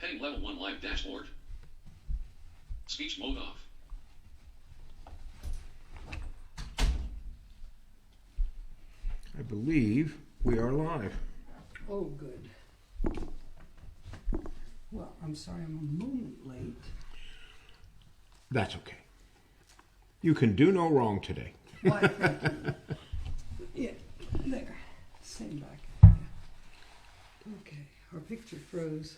Heading level 1 live dashboard. Speech mode off. I believe we are live. Oh, good. Well, I'm sorry I'm a moment late. That's okay. You can do no wrong today. Why, thank you. Yeah, there. Same back. Yeah. Okay, our picture froze.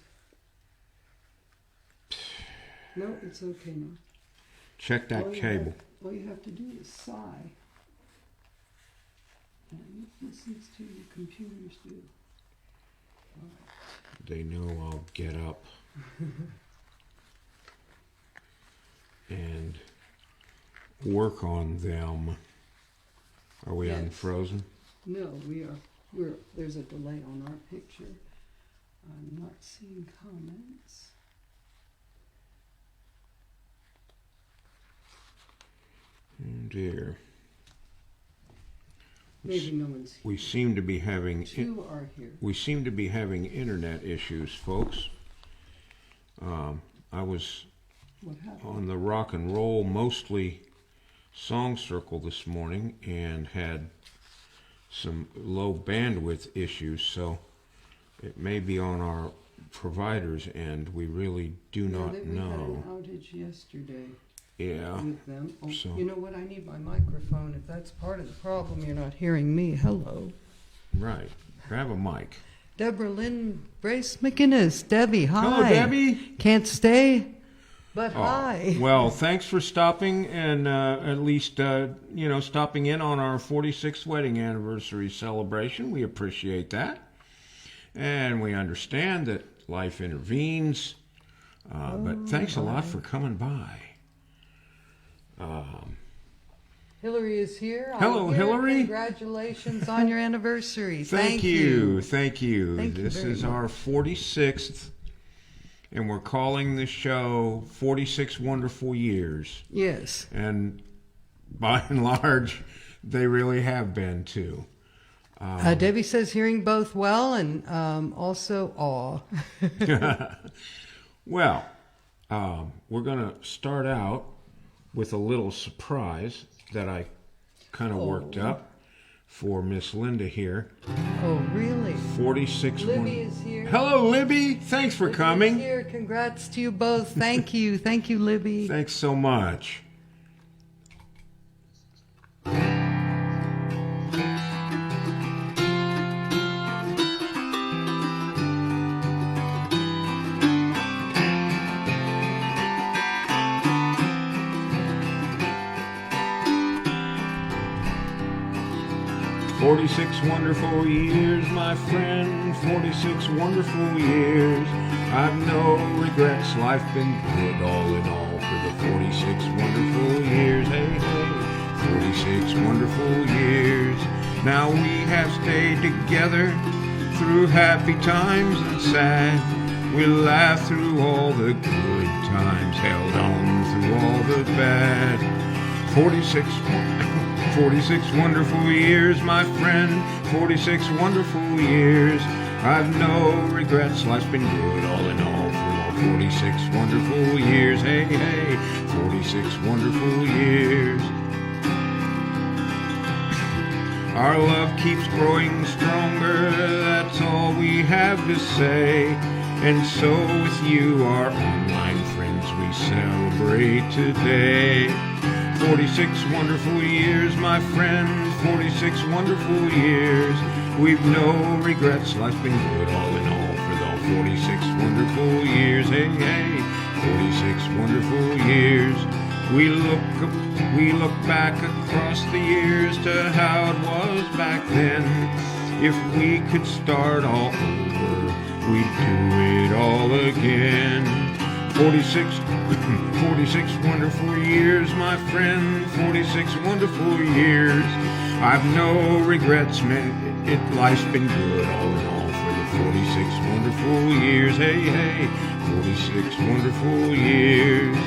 No, it's okay now. Check that cable. All you have to do is sigh. And it listens to your computers do. All right. They know I'll get up and work on them. Are we Yes. unfrozen? No, there's a delay on our picture. I'm not seeing comments. Oh dear. Maybe no one's here. We seem to be having Two are here. we seem to be having internet issues, folks. I was What happened? on the rock and roll mostly song circle this morning and had some low bandwidth issues, so it may be on our provider's end. We really do not We had an know. outage yesterday Yeah. with them. Oh, So- you know what? I need my microphone. If that's part of the problem, you're not hearing me. Hello. Right. Grab a mic. Deborah Lynn Brace McInnes. Debbie, hi. Hello, Debbie. Can't stay, but Oh, hi. well, thanks for stopping and at least, stopping in on our 46th wedding anniversary celebration. We appreciate that. And we understand that life intervenes. But thanks a lot for coming by. Hillary is here. Hello, I'm here. Hillary. Congratulations on your anniversary. Thank you. Thank you This very is much. our 46th, and we're calling the show 46 Wonderful Years. Yes. And by and large, they really have been too. Debbie says hearing both well and also awe. Well, we're going to start out with a little surprise that I kind of worked up for Miss Linda here. Oh, really? 46 Libby is here. Hello, Libby. Thanks for Libby is coming. here. Congrats to you both. Thank you. Thank you, Libby. Thanks so much. "46 wonderful years, my friend, 46 wonderful years. I've no regrets, life been good all in all for the 46 wonderful years. Hey, hey, 46 wonderful years. Now we have stayed together through happy times and sad. We laughed through all the good times, held on through all the bad. 46 wonderful years, my friend, 46 wonderful years. I've no regrets, life's been good all in all for all 46 wonderful years. Hey, hey, 46 wonderful years. Our love keeps growing stronger, that's all we have to say. And so with you, our online friends, we celebrate today. 46 wonderful years, my friend, 46 wonderful years. We've no regrets, life's been good all in all for the 46 wonderful years. Hey, hey, 46 wonderful years. We look back across the years to how it was back then. If we could start all over, we'd do it all again. 46 wonderful years, my friend, 46 wonderful years. I've no regrets, man, life's been good all in all for the 46 wonderful years. Hey, hey, 46 wonderful years.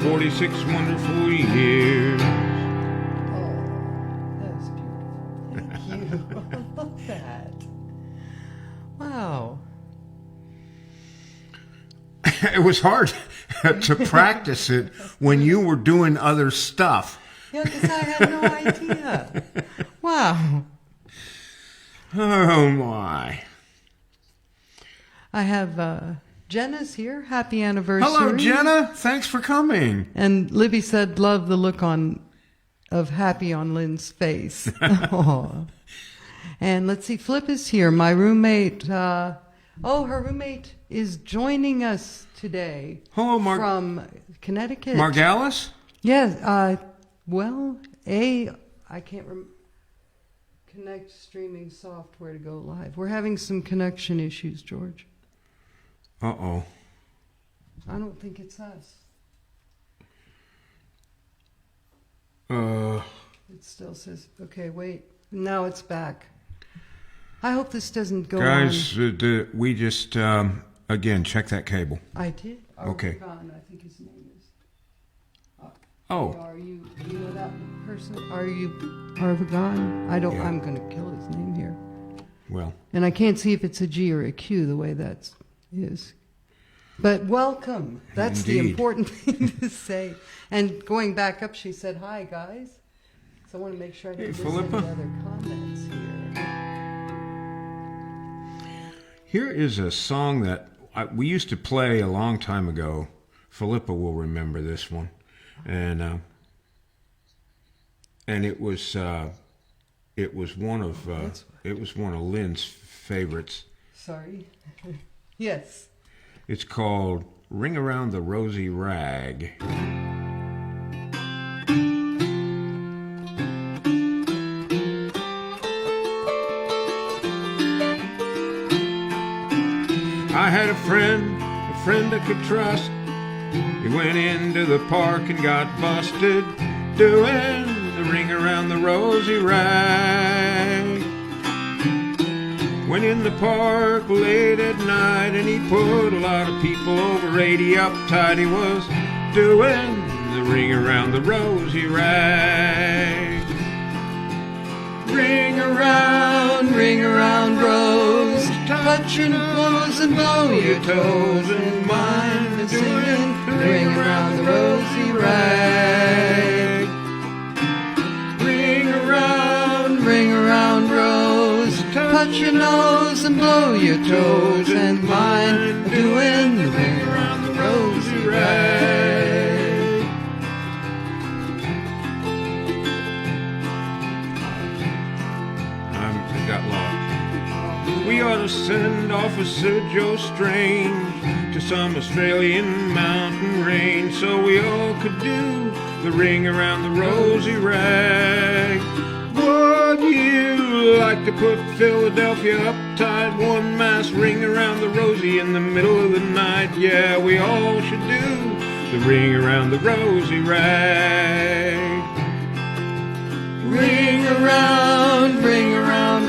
46 wonderful years. Oh, that's beautiful. Thank you. I love that. Wow. It was hard to practice it when you were doing other stuff. Yeah, because I had no idea. Wow. Oh, my. I have Jenna's here. Happy anniversary. Hello, Jenna. Thanks for coming. And Libby said, love the look of happy on Lynn's face. Aw. And let's see, Flip is here. My roommate, her roommate is joining us today. Hello, from Connecticut. Margalis? Yes. I can't remember. Connect streaming software to go live. We're having some connection issues, George. Uh-oh. I don't think it's us. It still says, okay, wait. Now it's back. I hope this doesn't go Guys, on. we just, again, check that cable. I did. Okay. Arvagon, I think his name is. Oh. Are you know that person? Are you Arvagon? I don't, Yeah. I'm going to kill his name here. Well. And I can't see if it's a G or a Q the way that is. But welcome. That's the Indeed. important thing to say. And going back up, she said, hi, guys. So I want to make sure I didn't miss Philippa. any other comments here. Here is a song that we used to play a long time ago. Philippa will remember this one. And it was one of Lynn's favorites. Sorry. Yes. It's called Ring Around the Rosy Rag. I had a friend I could trust. He went into the park and got busted doing the ring around the rosy rag. Went in the park late at night and he put a lot of people over 80 uptight. He was doing the ring around the rosy rag. Ring around, rose, touch your nose and blow your toes and mine and singing, ring around the rosy rag. Ring around, rose, touch your nose and blow your toes and mine doing the ring around the rosy rag. I got lost. We ought to send Officer Joe Strange to some Australian mountain range so we all could do the ring around the rosy rag. Would you like to put Philadelphia uptight, one mass ring around the rosy in the middle of the night? Yeah, we all should do the ring around the rosy rag. Ring around,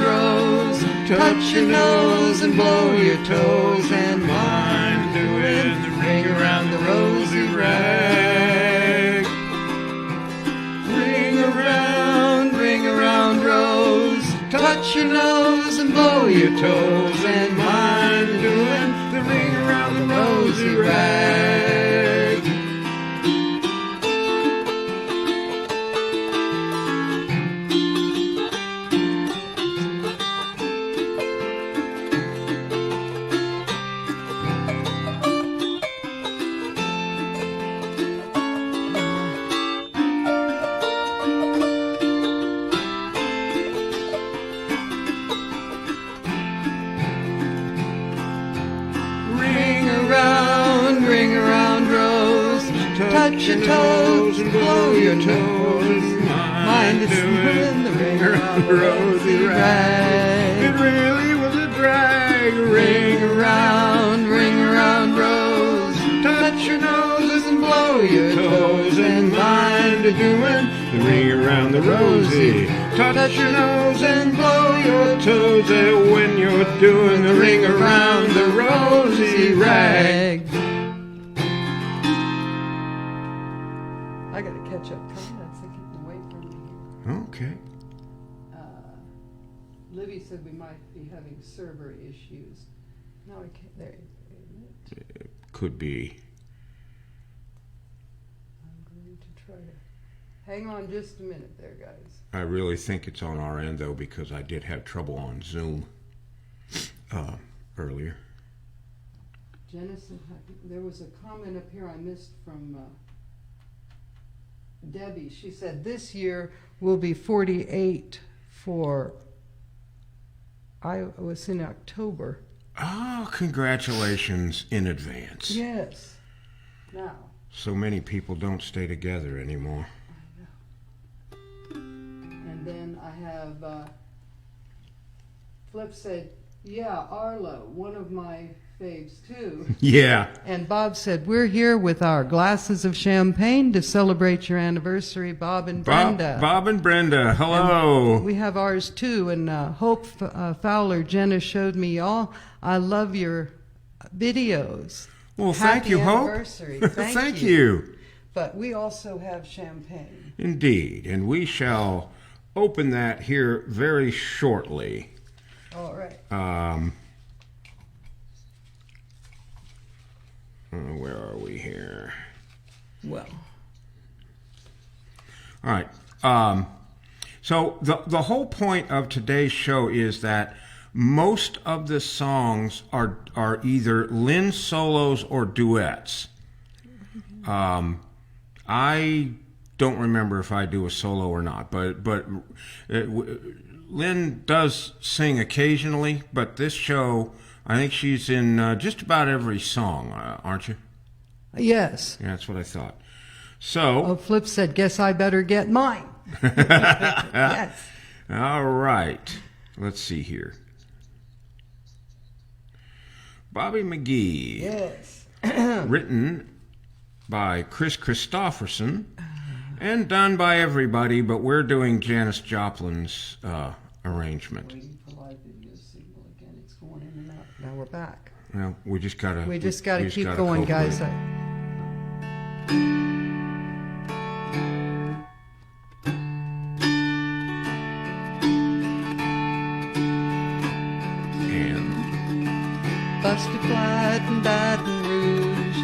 rose, touch your nose and blow your toes and mine doing the ring around the rosy rag. Ring around, rose, touch your nose and blow your toes and mine doing the ring around the rosy rag. Ring around, rose, touch your toes and blow your toes. Mind is doing the ring around the rosy rag. It really was a drag. Ring around, rose, touch your noses and blow your toes. And mind is doing the ring around the rosy. Touch your nose and blow your toes when you're doing the ring around the rosy rag. I gotta catch up comments. They keep away from me. Okay. Libby said we might be having server issues. No, I can't. There. could be. I'm going to try to hang on just a minute there, guys. I really think it's on our end, though, because I did have trouble on Zoom earlier. Jennison, there was a comment up here I missed from Debbie. She said this year will be 48 for, I was in October. Oh, congratulations in advance. Yes. Now. So many people don't stay together anymore. I know. And then I have, Flip said, yeah, Arlo, one of my faves too. Yeah. And Bob said, we're here with our glasses of champagne to celebrate your anniversary, Bob and Brenda. Bob and Brenda, hello. And we have ours too. And Hope Fowler, Jenna showed me all. I love your videos. Well, Happy thank you, Hope. anniversary. Thank you. But we also have champagne. Indeed, and we shall open that here very shortly. All right. Where are we here? Well. All right. So the whole point of today's show is that most of the songs are either Lynn solos or duets. I don't remember if I do a solo or not, but Lynn does sing occasionally. But this show, I think she's in just about every song, aren't you? Yes. Yeah, that's what I thought. So. Oh, Flip said, guess I better get mine. Yes. All right. Let's see here. Bobby McGee. Yes. Written by Chris Christopherson and done by everybody, but we're doing Janis Joplin's arrangement. Waiting for live video signal again. It's going in and out. Now we're back. Well, we just gotta keep going, guys. Busted flat in Baton Rouge,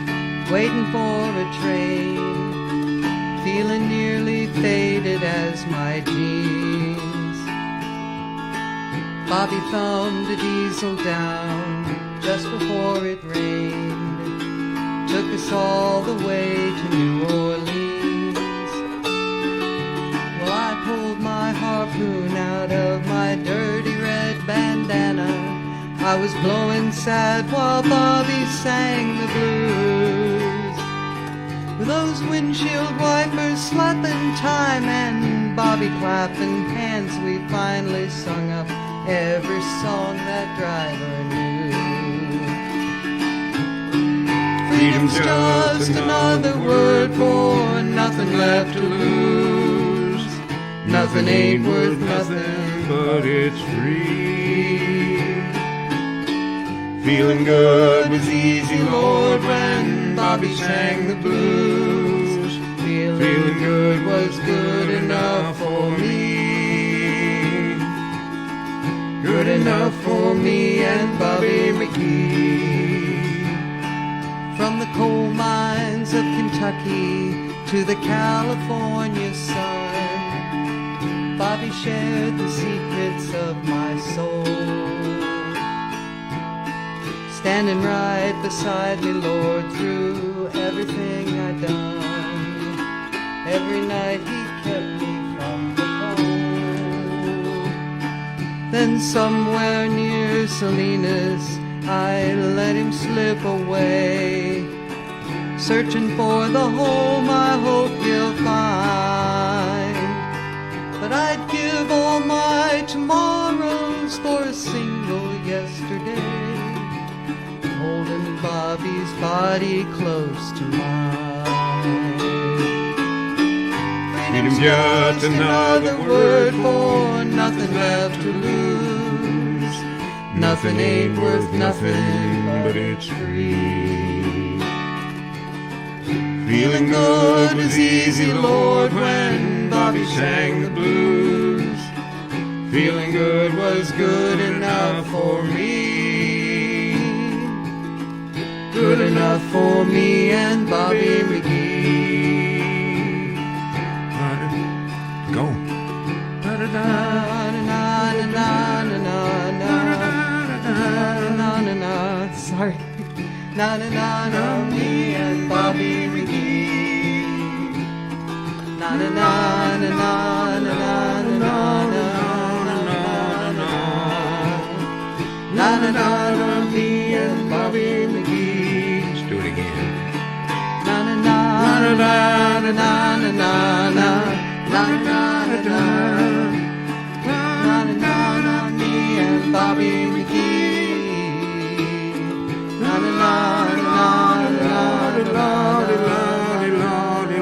waiting for a train, feeling nearly faded as my jeans. Bobby thumbed a diesel down just before it rained, took us all the way to New Orleans. Well, I pulled my harpoon out of my dirty red bandana. I was blowing sad while Bobby sang the blues. With those windshield wipers slapping time and Bobby clapping hands, we finally sung up every song that driver knew. Freedom's just another word for nothing left to lose. Nothing ain't worth nothing, but it's free. Feeling good was easy, Lord, when Bobby sang the blues. Feeling good was good enough for me. Good enough for me and Bobby McGee. From the coal mines of Kentucky to the California sun, Bobby shared the secrets of my soul. Standing right beside me, Lord, through everything I'd done. Every night he kept me from the cold. Then somewhere near Salinas, I let him slip away, searching for the home I hope he'll find. But I'd give all my tomorrows for a single yesterday, holding Bobby's body close to mine. Freedom's just another word for nothing left to lose. Nothing ain't worth nothing, but it's free. Feeling good was easy, Lord, when Bobby sang the blues. Feeling good was good enough for me. Good good enough for me and Bobby McGee. Go. Sorry. Na na na na, me and Bobby McGee. Na na na na na na na na na na na na, me and Bobby McGee. Let's do it again. Na na na na na na na na na na na na na, me and Bobby McGee. Na na na na na na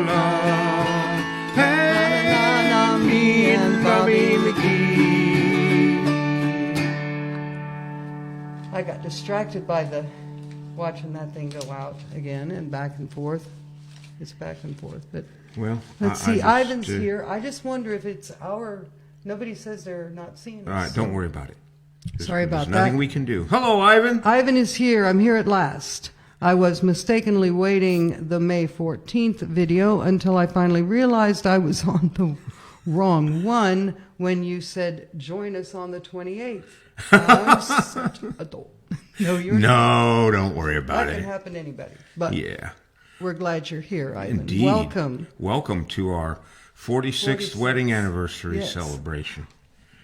na. Hey, Na, me and Bobby McGee. I got distracted by the watching that thing go out again and back and forth. It's back and forth, but well, let's I see. just, Ivan's here. I just wonder if it's our. Nobody says they're not seeing us. All right, don't worry about it. Sorry about There's nothing that. we can do. Hello, Ivan. Ivan is here. I'm here at last. I was mistakenly waiting the May 14th video until I finally realized I was on the wrong one when you said join us on the 28th. I'm such an adult. No, you're not. No, don't worry about That can it. happen to anybody. But Yeah, we're glad you're here, Ivan. indeed. Welcome. Welcome to our 46th 46th. wedding anniversary Yes. celebration.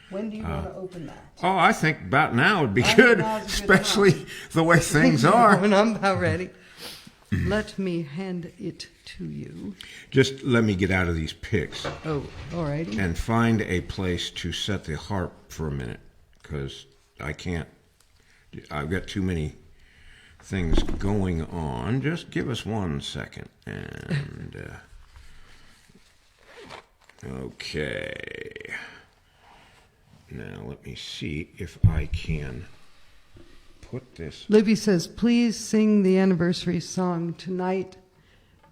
When do you want to open that? Oh, I think about now would be I think good, now's a good especially the way things are. When I'm about ready. Let me hand it to you. Just let me get out of these picks Oh, all righty. and find a place to set the harp for a minute, because I can't. I've got too many things going on. Just give us 1 second. And okay. Now let me see if I can put this. Libby says, please sing the anniversary song tonight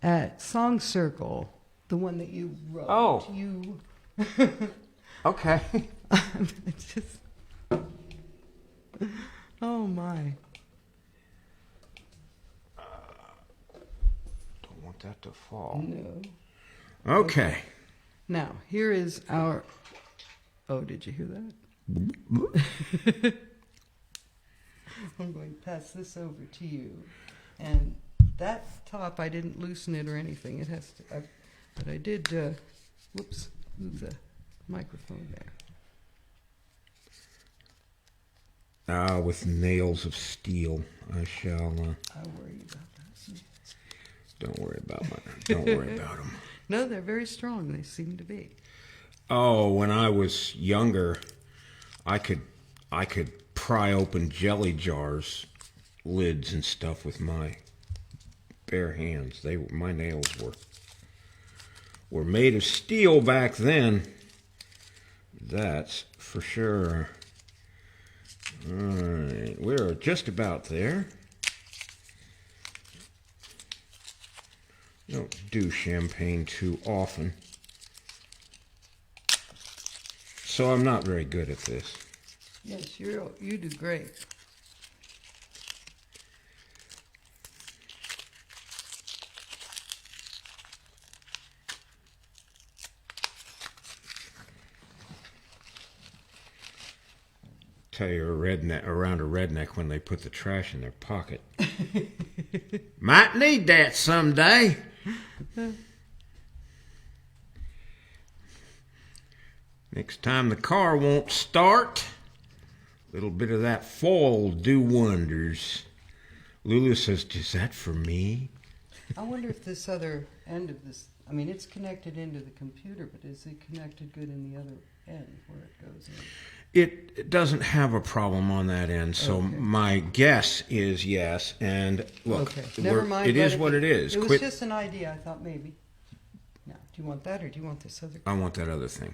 at Song Circle, the one that you wrote. Oh. You. Okay. It's just. Oh my. Don't want that to fall. No. Okay. Now, here is our. Oh, did you hear that? I'm going to pass this over to you. And that top, I didn't loosen it or anything. It has to, but I did, whoops, move the microphone there. With nails of steel, I shall. I worry about that. Don't worry about them. No, they're very strong. They seem to be. Oh, when I was younger, I could pry open jelly jars, lids and stuff with my bare hands. My nails were made of steel back then. That's for sure. All right, we're just about there. Don't do champagne too often. So I'm not very good at this. Yes, you do great. Tell you around a redneck when they put the trash in their pocket. Might need that someday. Next time the car won't start, a little bit of that foil will do wonders. Lulu says, is that for me? I wonder if this other end of this, I mean, it's connected into the computer, but is it connected good in the other end where it goes in? It doesn't have a problem on that end, so Okay. my guess is yes. And look, Okay, never mind. it let is what it is. It was Quit. just an idea. I thought maybe. Now, do you want that or do you want this other? I want that other thing.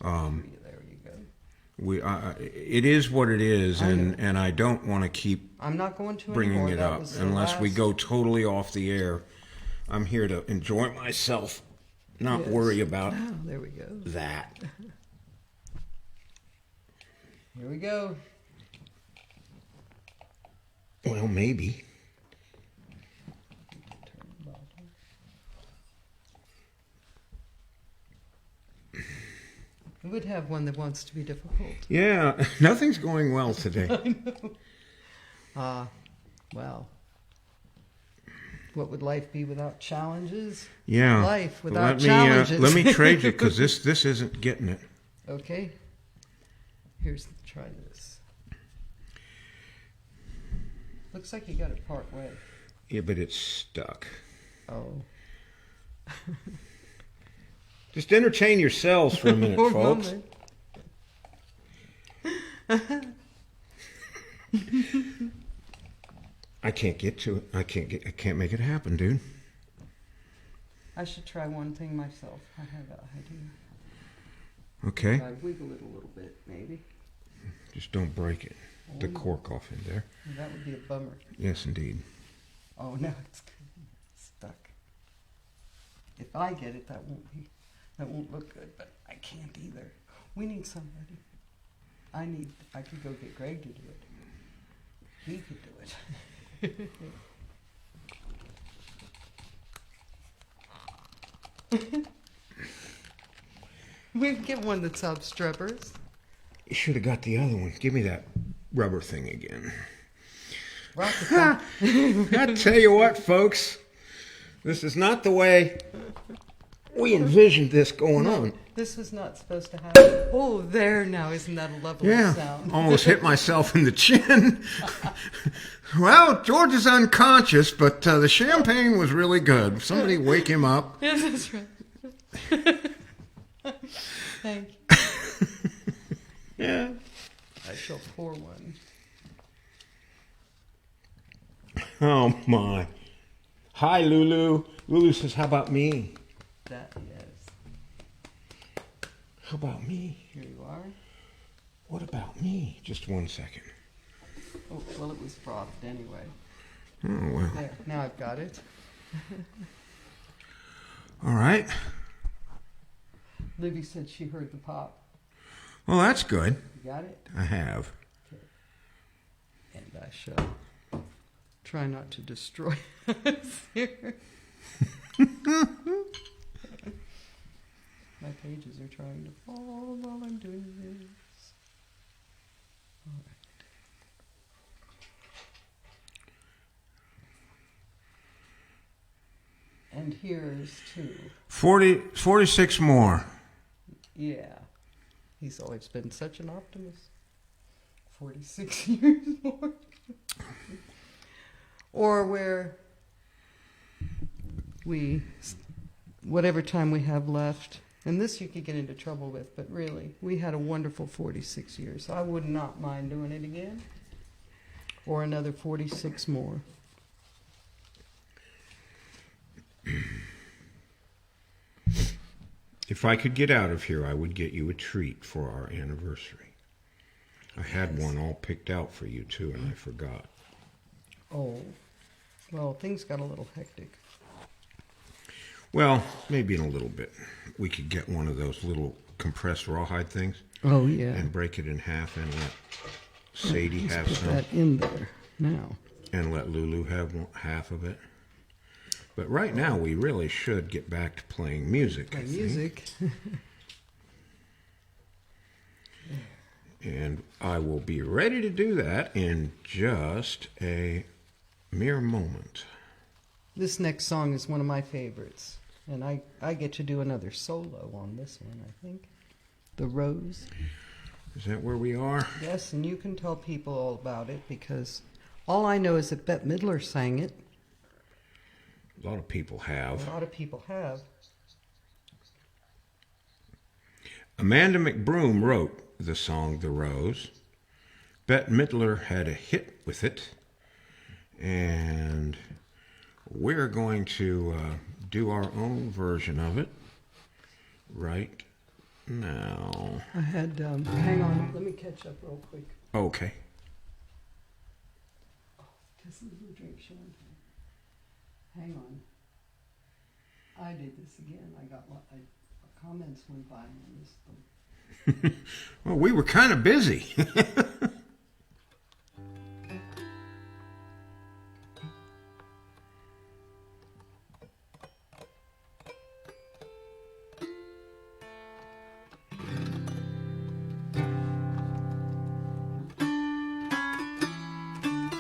There you go. It is what it is, I and know. I don't want to keep I'm not going to bringing anymore. it That up was the unless we last- go totally off the air. I'm here to enjoy myself, not Yes. worry about Oh, there we go. that. Here we go. Well, maybe. We would have one that wants to be difficult. Yeah, nothing's going well today. Well, what would life be without challenges? Yeah. Life without let challenges. Let me trade you because this isn't getting it. Okay. Try this. Looks like you got it part way. Yeah, but it's stuck. Oh. Just entertain yourselves for a minute, For a folks. moment. I can't get to it. I can't make it happen, dude. I should try one thing myself. I have an idea. Okay. I wiggle it a little bit, maybe. Just don't break it. The cork off in there. That would be a bummer. Yes, indeed. Oh, no, it's stuck. If I get it, that won't look good, but I can't either. We need somebody. I could go get Greg to do it. He could do it. We can get one that's obstreperous. You should have got the other one. Give me that rubber thing again. Rocket. I tell you what, folks. This is not the way we envisioned this going on. This was not supposed to happen. Oh, there now. Isn't that a lovely Yeah, sound? almost hit myself in the chin. Well, George is unconscious, but the champagne was really good. Somebody wake him up. Yes, that's right. Thank you. Yeah. I shall pour one. Oh, my. Hi, Lulu. Lulu says, how about me? That, yes. How about me? Here you are. What about me? Just 1 second. Oh, well, it was frothed anyway. Oh, well. There, now I've got it. All right. Libby said she heard the pop. Well, that's good. You got it? I have. And I shall try not to destroy us here. My pages are trying to fall while I'm doing this. All right. And here's 2. 46 more. Yeah. He's always been such an optimist. 46 years more. Or where we, whatever time we have left, and this you could get into trouble with, but really, we had a wonderful 46 years. I would not mind doing it again. Or another 46 more. If I could get out of here, I would get you a treat for our anniversary. I had one all picked out for you, too, and I forgot. Oh, well, things got a little hectic. Well, maybe in a little bit. We could get one of those little compressed rawhide things Oh, yeah. and break it in half and let Sadie have Put some that in there now. and let Lulu have half of it. But right now, we really should get back to playing music. I think. Music. And I will be ready to do that in just a mere moment. This next song is one of my favorites. And I get to do another solo on this one, I think. The Rose. Is that where we are? Yes, and you can tell people all about it because all I know is that Bette Midler sang it. A lot of people have. A lot of people have. Amanda McBroom wrote the song The Rose. Bette Midler had a hit with it. And we're going to do our own version of it right now. I had, hang on, let me catch up real quick. Okay. Just a little drink champagne. Hang on. I did this again. I got comments went by and I missed them. Well, we were kind of busy.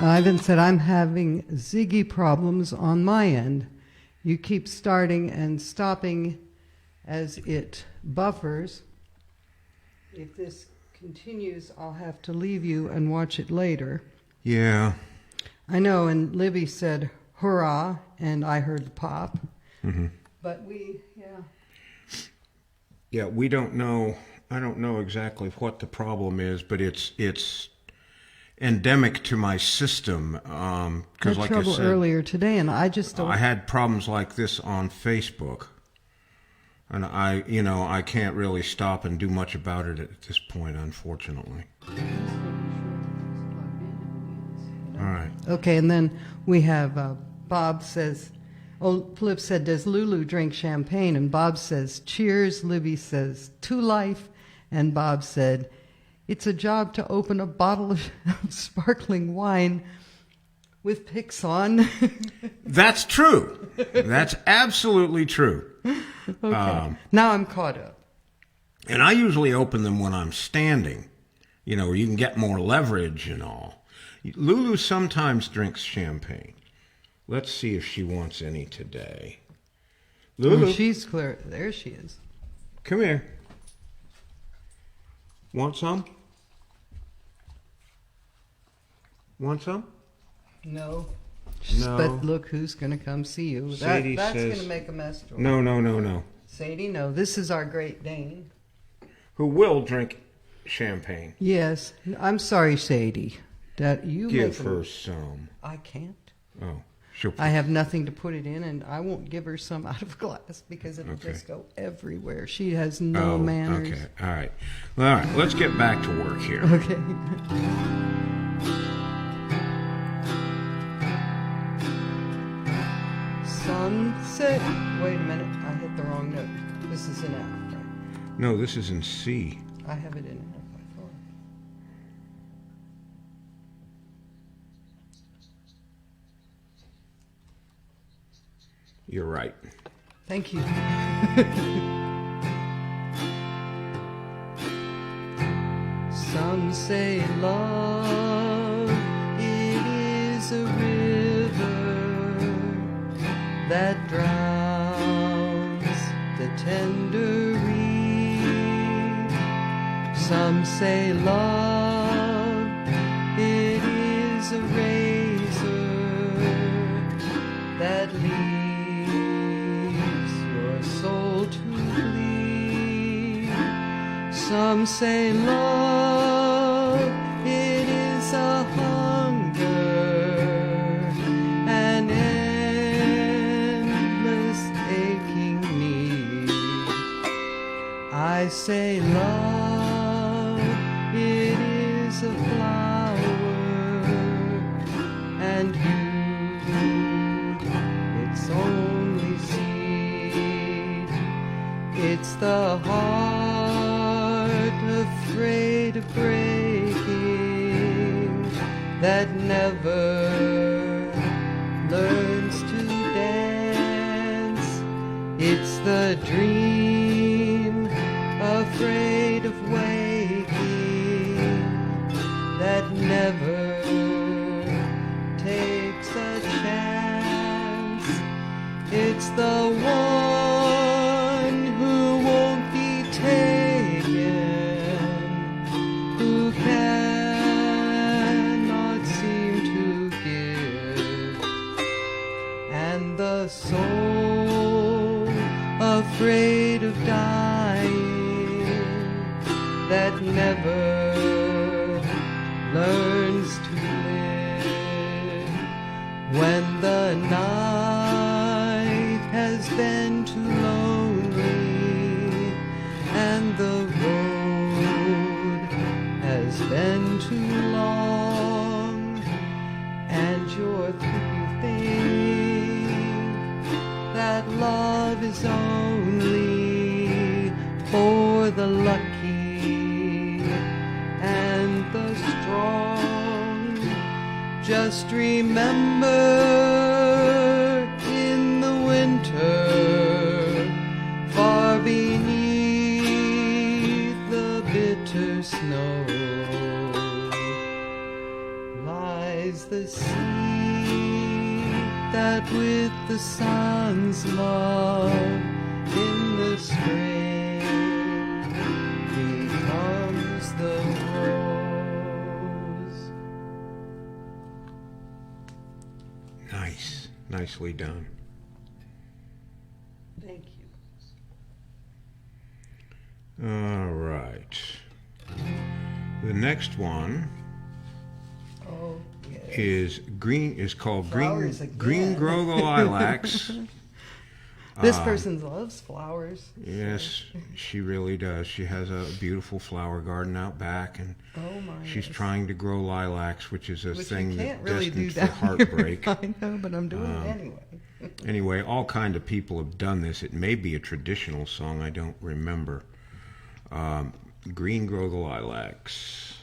Ivan said, I'm having Ziggy problems on my end. You keep starting and stopping as it buffers. If this continues, I'll have to leave you and watch it later. Yeah. I know, and Libby said, hurrah, and I heard the pop. Mm-hmm. But Yeah, we don't know. I don't know exactly what the problem is, but it's endemic to my system. I Because, had like I trouble said, earlier today, and I just don't. I had problems like this on Facebook, and I can't really stop and do much about it at this point, unfortunately. All right. Okay, and then we have Bob says, Flip said, does Lulu drink champagne? And Bob says, cheers. Libby says, to life. And Bob said, it's a job to open a bottle of sparkling wine with picks on. That's true. That's absolutely true. Okay. Now I'm caught up. And I usually open them when I'm standing, where you can get more leverage and all. Lulu sometimes drinks champagne. Let's see if she wants any today. Lulu, She's clear. There she is. come here. Want some? Want some? No. No. But look who's going to come see you. Sadie That's says- going to make a mess. George. No. Sadie, no. This is our Great Dane. Who will drink champagne? Yes. I'm sorry, Sadie. That you Give make a- her some. I can't. Oh, she'll. I have nothing to put it in, and I won't give her some out of glass because it'll Okay. just go everywhere. She has no manners. Okay. All right. Well, all right. Let's get back to work here. Okay. Sunset. Wait a minute. I hit the wrong note. This is an F, right? No, this is in C. I have it in F, I thought. You're right. Thank you. Some say love, it is a river that drowns the tender reed. Some say love, it is a razor that leaves your soul to bleed. Some say love, it is a hunger, an endless aching need. I say love, it is a flower, and you, its only seed. It's the heart afraid of breaking that never learns to dance. It's the dream afraid of waking that never takes a chance. It's the one who won't be taken, who cannot seem to give, and the soul afraid of dying that never learns to live. When the night has been too lonely and the road has been too long, and you think that love is only for the lucky and the strong, just remember in the winter, far beneath the bitter snow, lies is the seed that with the sun's love in the spring becomes the rose. Nice. Nicely done. Thank you. All right. The next one Oh, yes. is called Flowers Green again. Grow the Lilacs. This person loves flowers. Yes, she really does. She has a beautiful flower garden out back, and Oh my. she's yes. trying to grow lilacs, which is a Which thing you that's can't really do destined for down here. heartbreak. I know, but I'm doing it anyway. Anyway, all kind of people have done this. It may be a traditional song. I don't remember. Green Grow the Lilacs.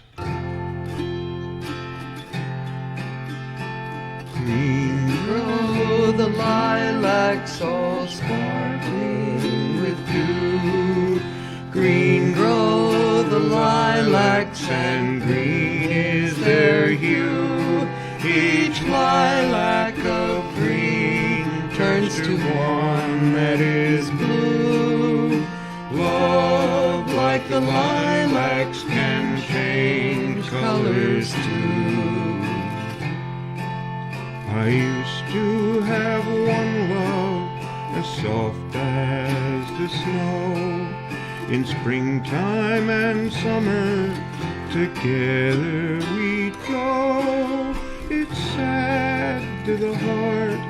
Green Grow the lilacs all sparkling with dew. Green grow the lilacs and green is their hue. Each lilac of green turns to one that is blue. Love like the lilacs can change colors too. I used to have one love as soft as the snow. In springtime and summer together we'd go. It's sad to the heart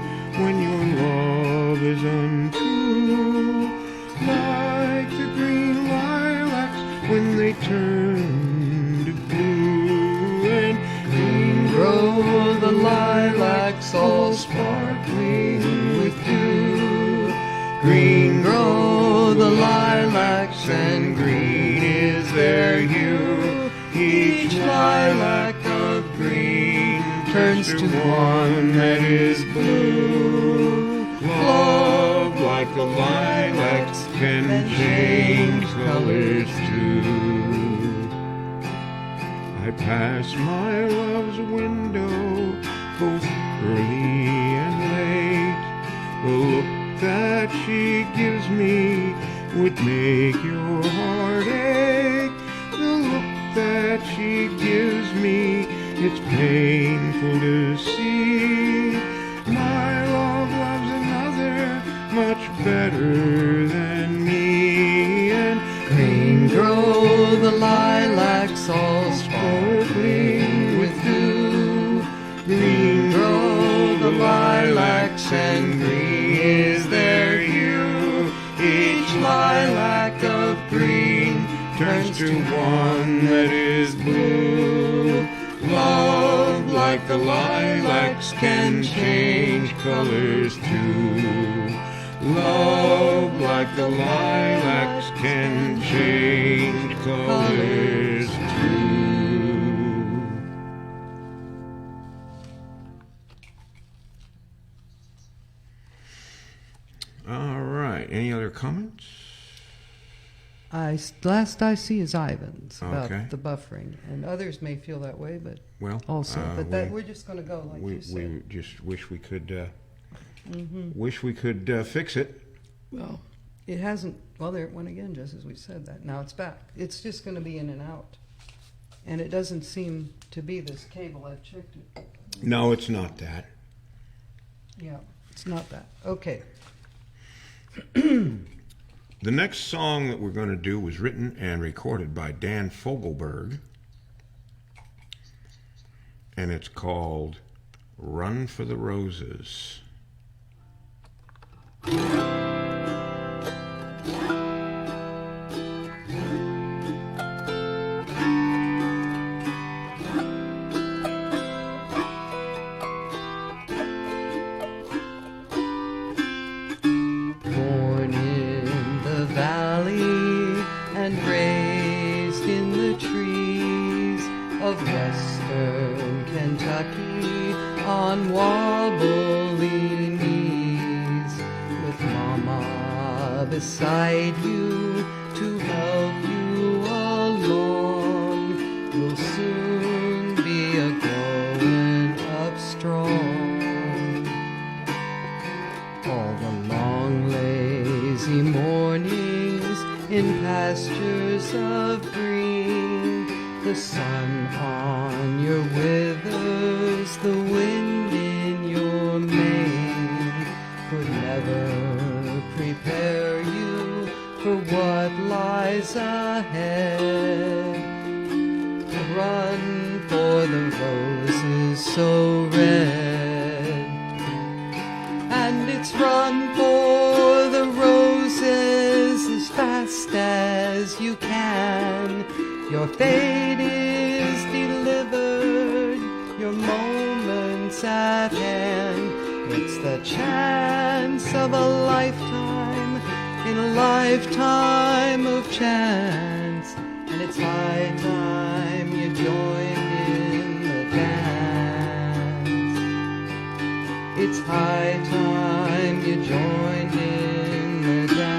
when your love is untrue. Like the green lilacs when they turn to blue. And green Grow the lilacs all sparkling with dew. Green grow the lilacs and green is their hue. Each lilac of green turns to one that is blue. Love like the lilacs can change colors too. I pass my love's window both early and late. The look that she gives me would make your heart ache. The look that she gives me, it's painful to see. My love loves another much better than me. And Green grow the lilacs all sparkling with dew. Green grow the lilacs and green is their hue. Each lilac of green turns to one that is blue. Love like the lilacs can change colors too. Love like the lilacs can change colors too. all right. Any other comments? Last I see is Ivan's about Okay. the buffering, and others may feel that way, but Well, also, but that we, we're just going to go like we, you said. we just wish we could wish we could fix it. Well, it hasn't. Well, there it went again, just as we said that. Now it's back. It's just going to be in and out, and it doesn't seem to be this cable. I've checked it. No, it's not that. Yeah, it's not that. Okay. The next song that we're going to do was written and recorded by Dan Fogelberg, and it's called Run for the Roses. Born in the valley and raised in the trees of western Kentucky on wobbly knees, with Mama beside you to help you along. You'll soon be a growing up The sun on your withers, the wind in your mane could never prepare you for what lies ahead. Run for the roses so red, and it's run for the roses as fast as you can. Your fate is delivered, your moment's at hand. It's the chance of a lifetime, in a lifetime of chance. And it's high time you joined in the dance. It's high time you joined in the dance.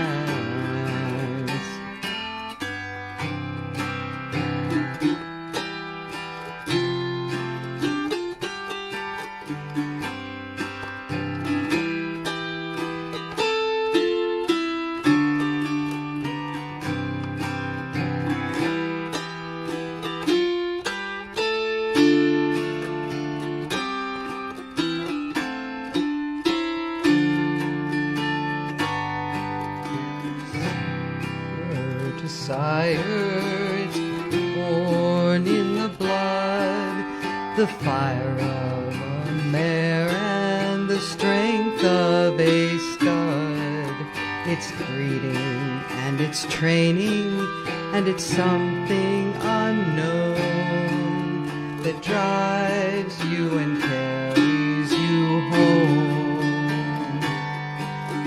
Desire, it's born in the blood, the fire of a mare and the strength of a stud. It's breeding and it's training and it's something unknown that drives you and carries you home.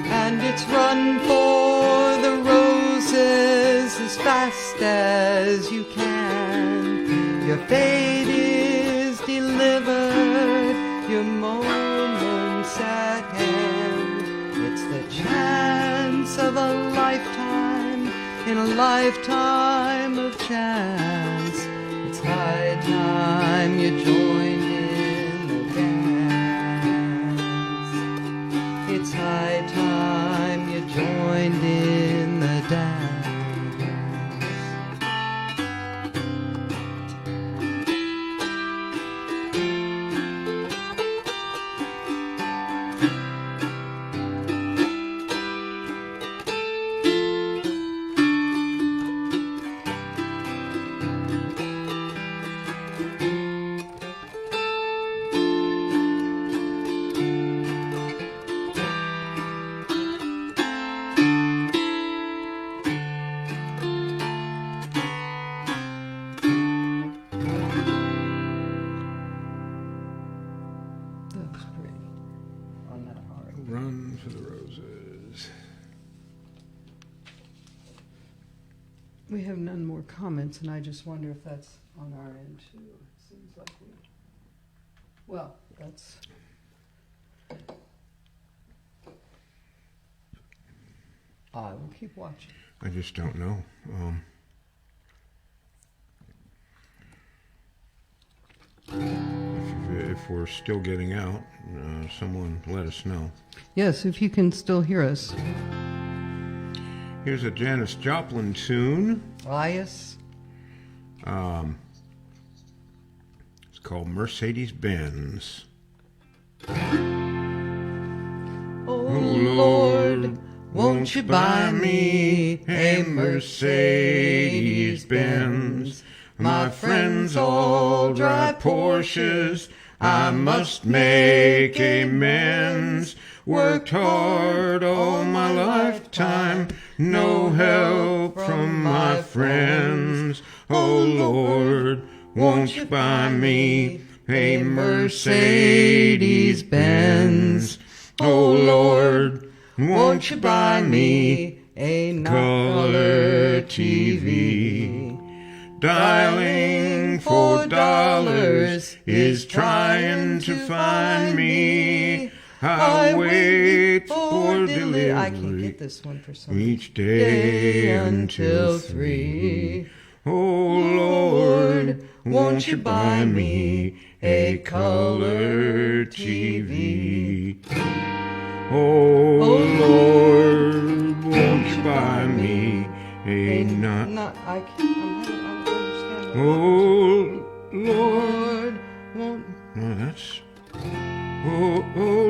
And it's run for the roses as fast as you can. Your fate is delivered, your moment's at hand. It's the chance of a lifetime, in a lifetime of chance. It's high time you joined in the dance. It's high time you joined in the dance. Run for the roses. We have none more comments, and I just wonder if that's on our end too. It seems like we. Well, that's. I will keep watching. I just don't know. If we're still getting out, someone let us know. Yes, if you can still hear us. Here's a Janis Joplin tune. Elias. It's called Mercedes-Benz. Oh Lord, won't you buy me a Mercedes-Benz? My friends all drive Porsches, I must make amends. Worked hard all my lifetime, no help from my friends. Oh Lord, won't you buy me a Mercedes-Benz? Oh Lord, won't you buy me a color TV? Dialing for dollars is trying to find me. I wait for delivery. I can get this one for some each day until 3. Oh Lord, won't you buy me a color TV? Oh Lord, won't you buy me a not. I don't understand. Oh Lord. Lord, won't No, that's. Oh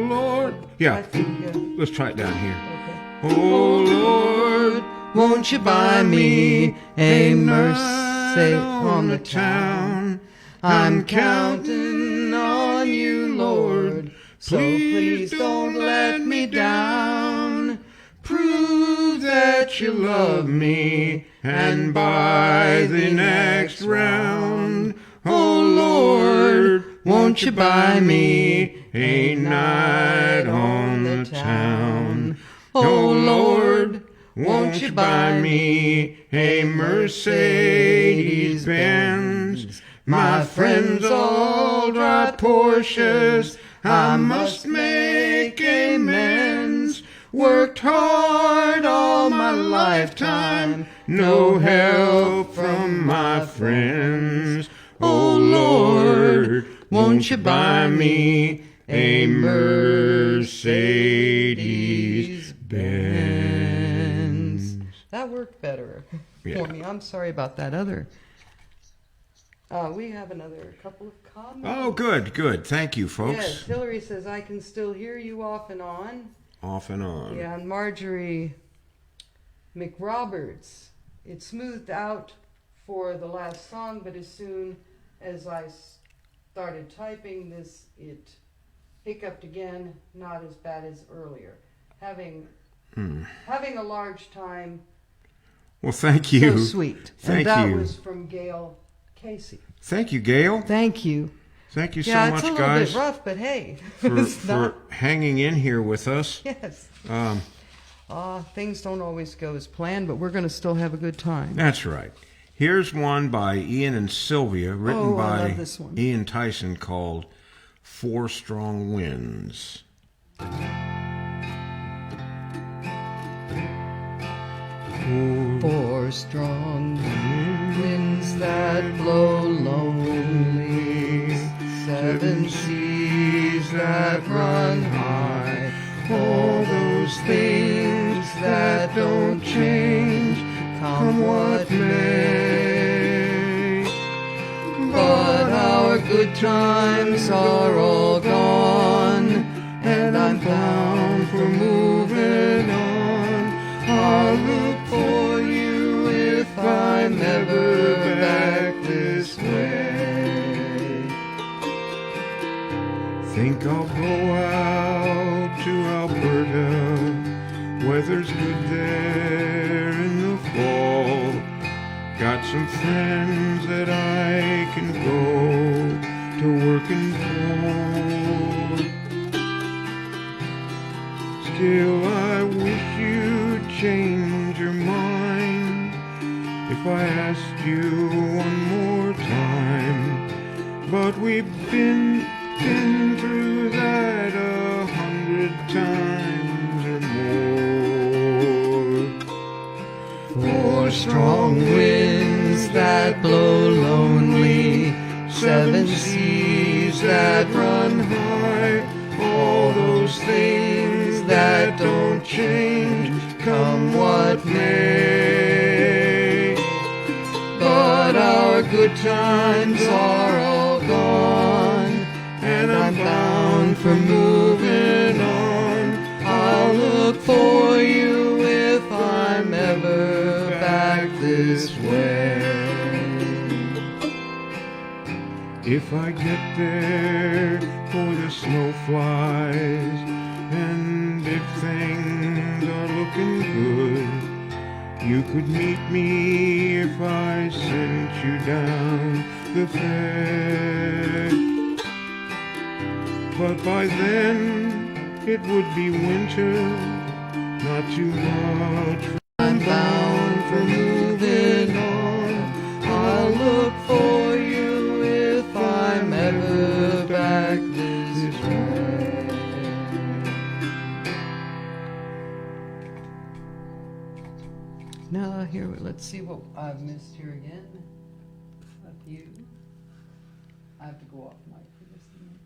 Lord. I Yeah, think, let's try it down here. okay. Oh Lord, Won't you buy me a mercy on the town? I'm counting on you, Lord, so please don't let me down. Prove that you love me, and by the next round, oh Lord, won't you buy me a night on the town? Oh Lord, won't you buy me a Mercedes Benz? My friends all drive Porsches, I must make amends. Worked hard all my lifetime, no help from my friends. Oh Lord, won't you buy me a Mercedes Benz? That worked better Yeah. for me. I'm sorry about that other. We have another couple of comments. Oh, good, good. Thank you, folks. Yes, Hillary says, I can still hear you off and on. Off and on. Yeah, and Marjorie McRoberts, it smoothed out for the last song, but as soon as I started typing this, it hiccuped again, not as bad as earlier. Having a large time, Well, thank you. so sweet. Thank and that you. was from Gail Casey. Thank you, Gail. Thank you. Thank you so Yeah, much, it's a little guys, bit rough, but hey, for, it's for not. hanging in here with us. Yes. Um, Things don't always go as planned, but we're going to still have a good time. That's right. Here's one by Ian and Sylvia, written Oh, I by love this one. Ian Tyson, called Four Strong Winds. Four strong winds that blow lonely, seven seas that run high, all those things that don't change, come what may. But our good times are all gone, and I'm bound for moving on. I'll look for you if I'm ever back this way. Think I'll go out to Alberta. Weather's good there in the fall. Got some friends that I can go to work and call. Still, I wish you'd change your mind if I asked you one more time. But we've been through that 100 times or more. Four strong winds that blow lonely, seven seas that run high, all those things that don't change, come what may. But our good times are all gone, and I'm bound for moving on. I'll look for you if I'm ever back this way. If I get there for the snow flies, and if things are looking good, you could meet me if I sent you down the fair. But by then it would be winter, not too much. I'm bound for moving on. I'll look for you if I'm ever back this way. Now here, let's see what I've missed here again. A few. I have to go off mic for this thing.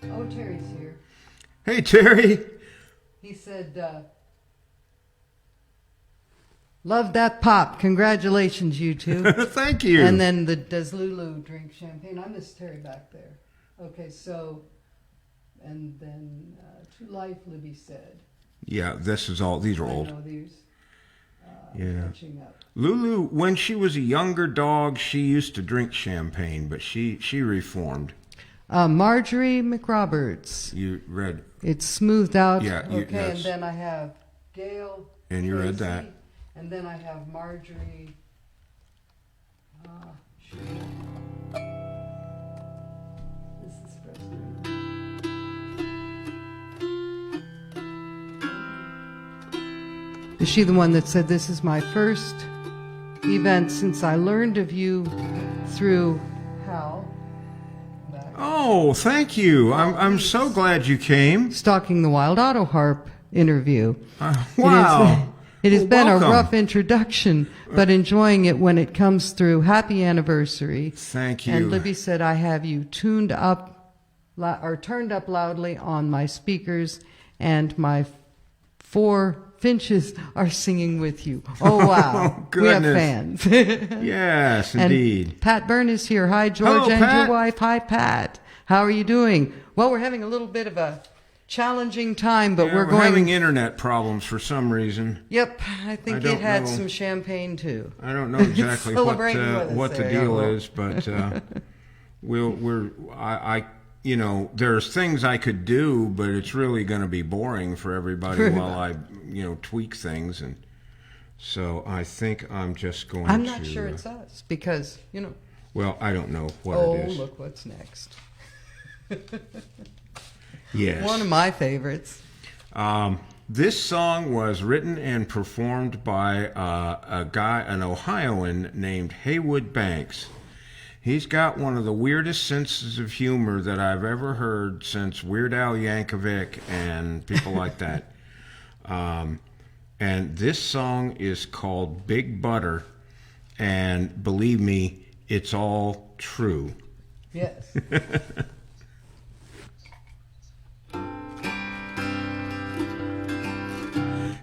Oh, Terry's here. Hey, Terry. He said, love that pop. Congratulations, you two. Thank you. And then does Lulu drink champagne? I miss Terry back there. Okay, so, and then to life, Libby said. Yeah, these are I old. know these. Yeah. Catching up. Lulu, when she was a younger dog, she used to drink champagne, but she reformed. Marjorie McRoberts. You read, It's smoothed out. Yeah, Okay, and that's- then I have Gail. and you read Tracy, that. And then I have Marjorie. Shoot. This is frustrating. Is she the one that said, this is my first event since I learned of you through Hal? Oh, thank you. I'm so glad you came. Stalking the Wild Auto Harp interview. Wow. It has Well, been welcome. a rough introduction, but enjoying it when it comes through. Happy anniversary. Thank you. And Libby said, I have you turned up loudly on my speakers, and my 4 finches are singing with you. Oh, wow. Oh, we have goodness. fans. Yes, And indeed. Pat Byrne is here. Hi, George, Hello, and Pat. your wife. Hi, Pat. How are you doing? Well, we're having a little bit of a challenging time, but Yeah, we're going. having internet problems for some reason. Yep, I think I it don't had know. some champagne too. I don't know exactly Celebrating with us what the there, deal yeah. is, but you know, there's things I could do, but it's really going to be boring for everybody while I, tweak things, and so I think I'm just going to. I'm not sure it's us because Well, I don't know what oh, it is. look what's next. Yes. One of my favorites. This song was written and performed by an Ohioan named Haywood Banks. He's got one of the weirdest senses of humor that I've ever heard since Weird Al Yankovic and people like that. And this song is called Big Butter, and believe me, it's all true. Yes.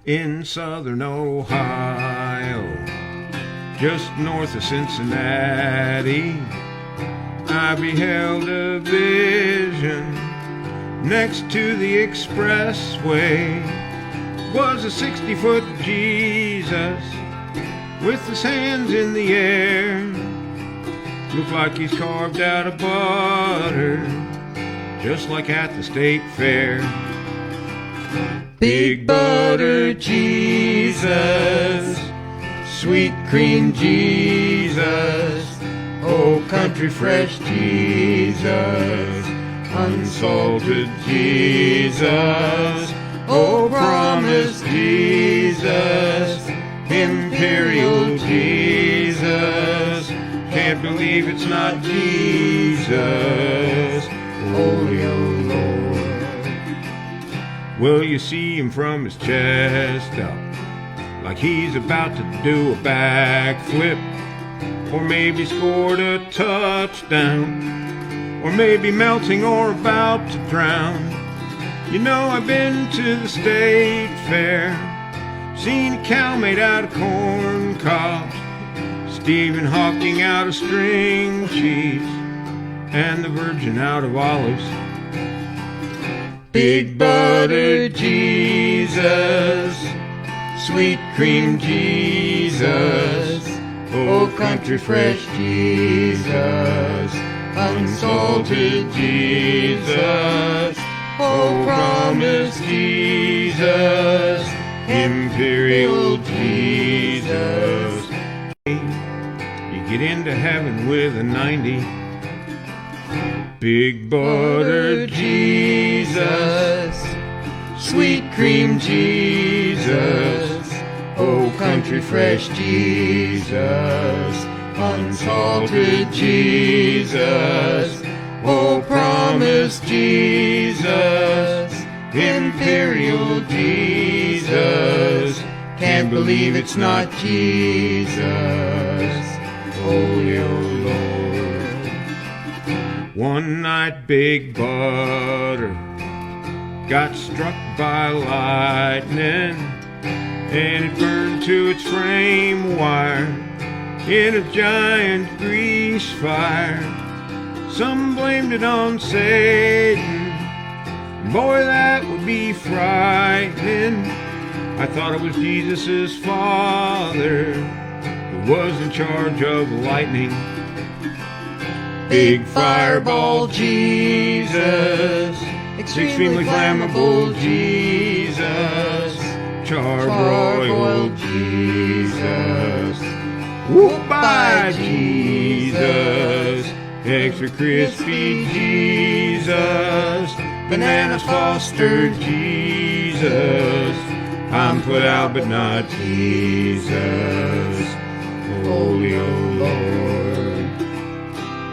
In southern Ohio, just north of Cincinnati, I beheld a vision. Next to the expressway was a 60-foot Jesus with his hands in the air. Looked like he's carved out of butter, just like at the state fair. Big butter Jesus, sweet cream Jesus, oh country fresh Jesus, unsalted Jesus, oh promised Jesus, imperial Jesus, can't believe it's not Jesus, holy oh Lord. Well, you see him from his chest up, like he's about to do a backflip, or maybe scored a touchdown, or maybe melting or about to drown. You know, I've been to the state fair, seen a cow made out of corn cobs, Stephen Hawking out of string cheese, and the Virgin out of olives. Big butter Jesus, sweet cream Jesus, oh country fresh Jesus, unsalted Jesus, oh promised Jesus, imperial Jesus. You get into heaven with a 90. Big butter Jesus, sweet cream Jesus, oh country fresh Jesus, unsalted Jesus, oh promised Jesus, imperial Jesus, can't believe it's not Jesus, holy oh Lord. One night Big Butter got struck by lightning, and it burned to its frame wire in a giant grease fire. Some blamed it on Satan. Boy, that would be frightening. I thought it was Jesus' father who was in charge of lightning. Big fireball Jesus, extremely flammable Jesus, charbroiled Jesus, whoop by Jesus, extra crispy Jesus, bananas Foster Jesus, I'm put out but not Jesus, holy oh Lord,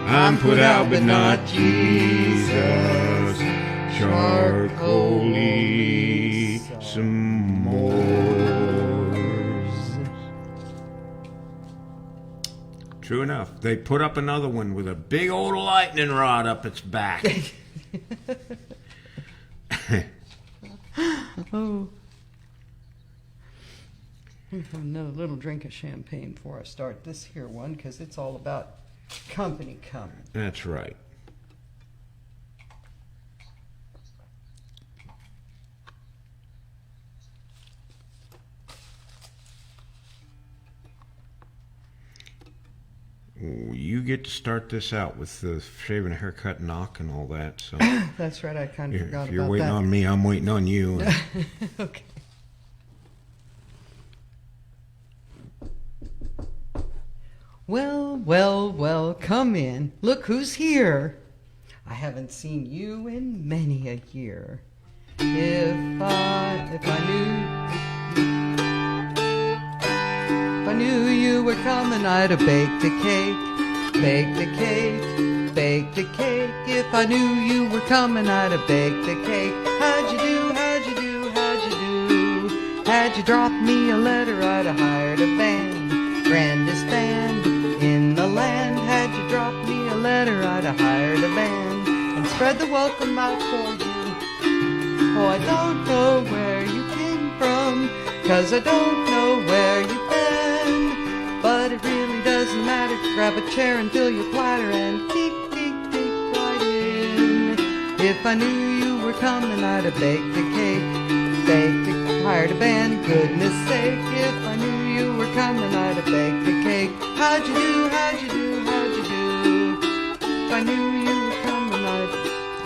I'm put out but not Jesus, charcoaly some more. True enough, they put up another one with a big old lightning rod up its back. Oh. I'm gonna have another little drink of champagne before I start this here one, because it's all about company coming. That's right. You get to start this out with the shaving, haircut, knock, and all that. So That's right, I kind of forgot if you're about waiting that. on me, I'm waiting on you. Okay. Well, well, well, come in. Look who's here. I haven't seen you in many a year. If I knew you were coming, I'd have baked a cake, baked a cake, baked a cake. If I knew you were coming, I'd have baked a cake. How'd you do, how'd you do, how'd you do? Had you dropped me a letter, I'd have hired a band, grandest band in the land. Had you dropped me a letter, I'd have hired a band and spread the welcome out for you. Oh, I don't know where you came from, 'cause I don't know where you've been. But it really doesn't matter. Grab a chair and fill your platter and peek, peek, peek right in. If I knew you were coming, I'd have baked a cake, hired a band, goodness sake. If I knew you were coming, I'd have baked a cake. How'd you do, how'd you do, how'd you do? If I knew you were coming, I'd...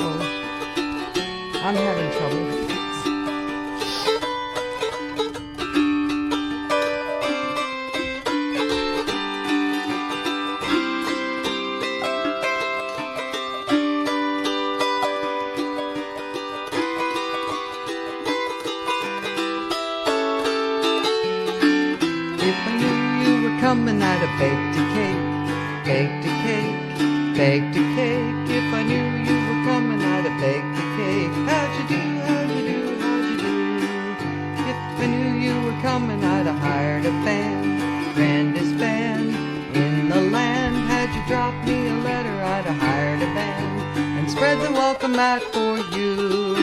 Oh, I'm having trouble with this. If I knew you were coming, I'd have baked a cake, baked a cake, baked a cake. If I knew you were coming, I'd have baked a cake. How'd you do, how'd you do, how'd you do? If I knew you were coming, I'd have hired a band, grandest band in the land. Had you dropped me a letter, I'd have hired a band and spread the welcome out for you.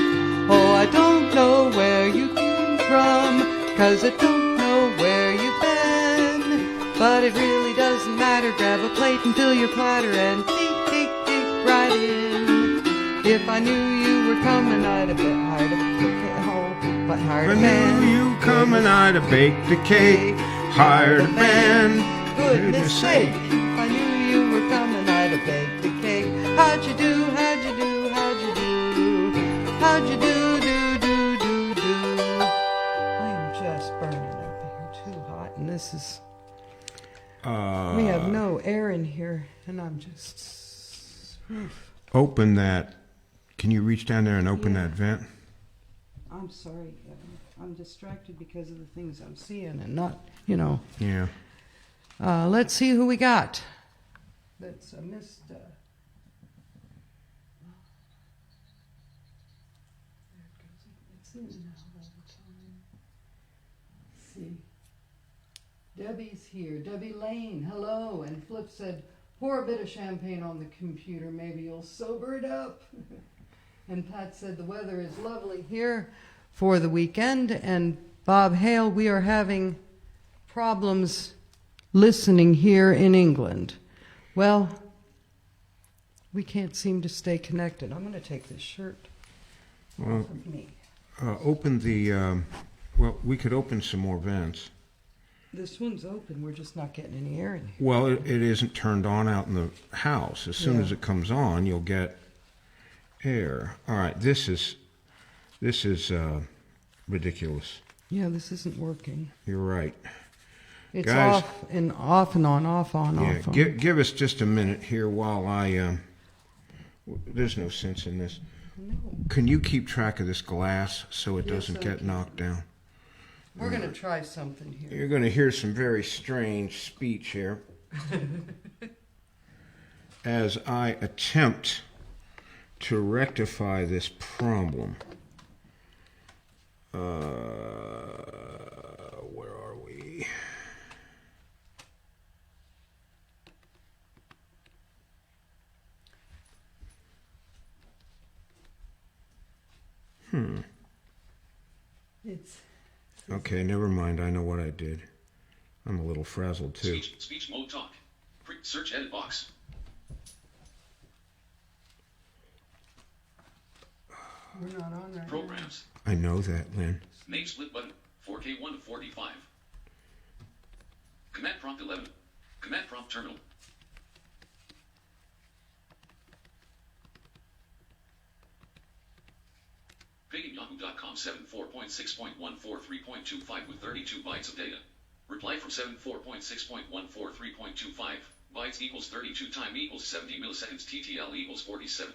Oh, I don't know where you came from, 'cause I don't know where you've been. But it really doesn't matter. Grab a plate and fill your platter and peek, peek, peek right in. If I knew you were coming, I'd have hired a If I knew you coming, I'd have baked a cake, hired a band. Goodness sake, if I knew you were coming, I'd have baked a cake. How'd you do, how'd you do, how'd you do? How'd you do, do, do, do, do? I am just burning up here, too hot, and this is... we have no air in here, and I'm just... Open that. Can you reach down there and open that vent? I'm sorry, I'm distracted because of the things I'm seeing and not, you know. Yeah. Let's see who we got. That's Miss... It's in now all the time. Let's see. Debbie's here. Debbie Lane, hello. And Flip said, pour a bit of champagne on the computer. Maybe you'll sober it up. And Pat said the weather is lovely here for the weekend. And Bob Hale, we are having problems listening here in England. Well, we can't seem to stay connected. I'm going to take this shirt Well, off of me. open the, well, we could open some more vents. This one's open. We're just not getting any air in here. Well, it isn't turned on out in the house. As soon Yeah. as it comes on, you'll get air. All right, this is ridiculous. Yeah, this isn't working. You're right. It's Guys- off and on, off on, Yeah, off on. give us just a minute here while I. There's no sense in this. No. Can you keep track of this glass so it Yes, doesn't I get can. knocked down? We're going to try something here. You're going to hear some very strange speech here as I attempt to rectify this problem. Where are we? It's Okay, never mind. I know what I did. I'm a little frazzled too. Speech mode talk. Search edit box. we're not on right Programs. I know that, Lynn. Name split button. 4K 1 to 45. Command prompt 11. Command prompt terminal. PaganYahoo.com 74.6.143.25 with 32 bytes of data. Reply from 74.6.143.25 bytes equals 32 time equals 70 milliseconds TTL equals 47.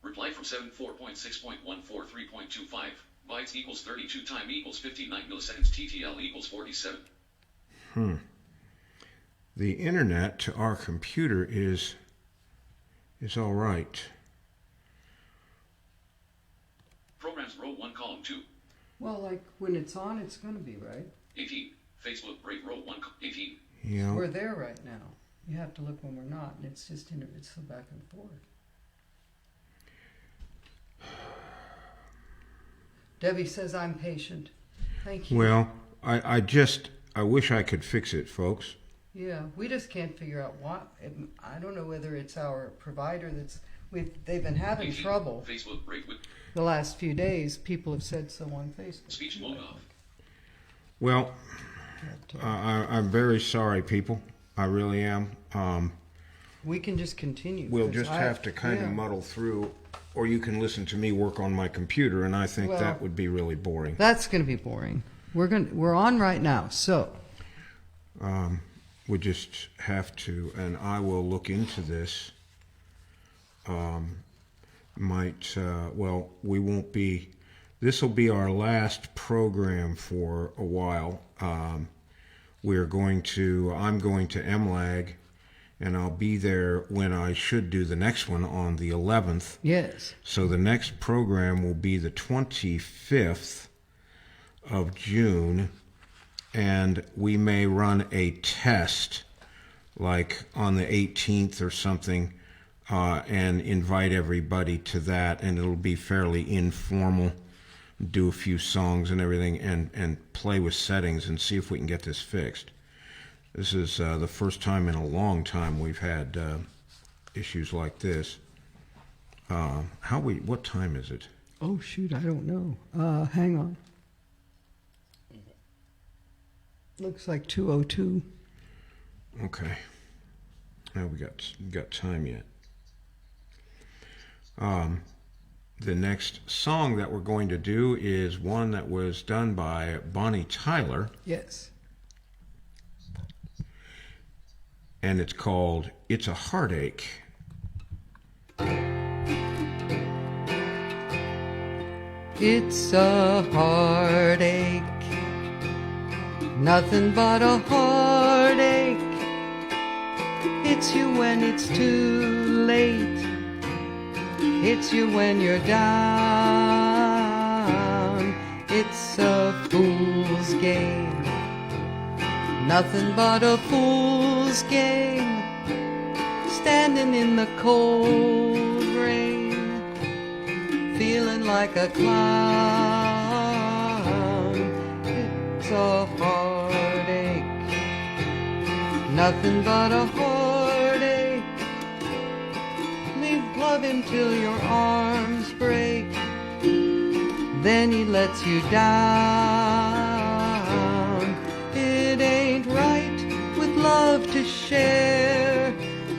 Reply from 74.6.143.25 bytes equals 32 time equals 59 milliseconds TTL equals 47. The internet to our computer is all right. Programs row 1 column 2. Well, like when it's on, it's going to be right. 18. Facebook break row 1 18. You know, We're there right now. You have to look when we're not, and it's just it's so back and forth. Debbie says I'm patient. Thank you. well, I wish I could fix it, folks. Yeah, we just can't figure out what. I don't know whether it's our provider they've been having 18. trouble Facebook break with the last few days. People have said so on Facebook. speech mode off. Well, But, I'm very sorry, people. I really am. we can just continue. We'll 'cause just have to kind of yeah. muddle through, or you can listen to me work on my computer, and I think Well, that would be really boring. That's going to be boring. We're on right now, so We just have to, and I will look into this. We won't be. This will be our last program for a while. I'm going to MLAG, and I'll be there when I should do the next one on the 11th. yes. So the next program will be the 25th of June, and we may run a test like on the 18th or something, and invite everybody to that, and it'll be fairly informal, do a few songs and everything, and play with settings and see if we can get this fixed. This is the first time in a long time we've had issues like this. What time is it? Oh shoot, I don't know. Hang on. Looks like 2:02. Okay. Now we got time yet. The next song that we're going to do is one that was done by Bonnie Tyler, Yes. and it's called "It's a Heartache." It's a heartache, nothing but a heartache. Hits you when it's too late, hits you when you're down. It's a fool's game, nothing but a fool's game. Standing in the cold rain, feeling like a clown. It's a heartache, nothing but a heartache. Love him till your arms break, then he lets you down. It ain't right with love to share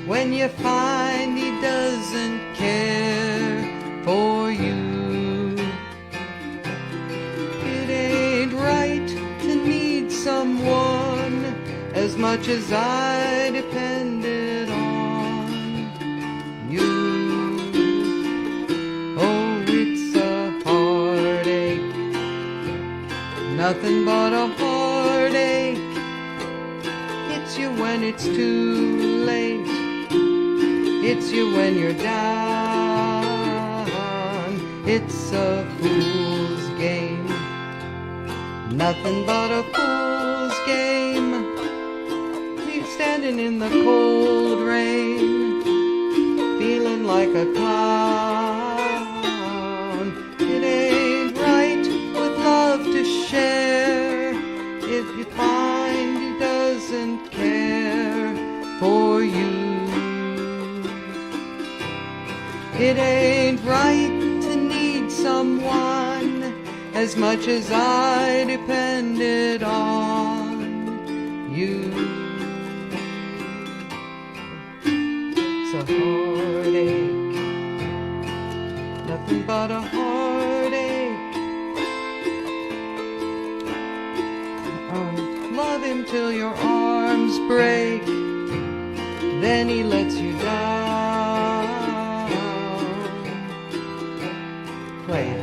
when you find he doesn't care for you. It ain't right to need someone as much as I depended on you. Nothing but a heartache. Hits you when it's too late. Hits you when you're down. It's a fool's game. Nothing but a fool's game. Leave standing in the cold rain, feeling like a clown. It ain't right with love to share if you find he doesn't care for you. It ain't right to need someone as much as I depended on you. It's a heartache, nothing but a heartache. Love him till your arms break, then he lets you down. Play it.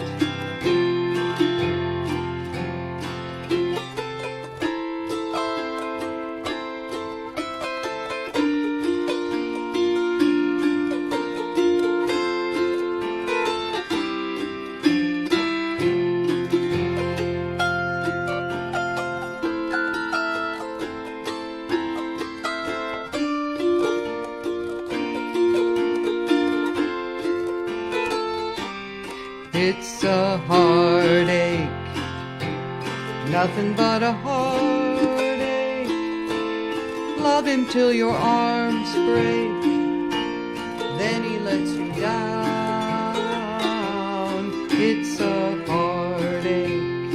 It's a heartache, nothing but a heartache. Love him till your arms break, then he lets you down. It's a heartache,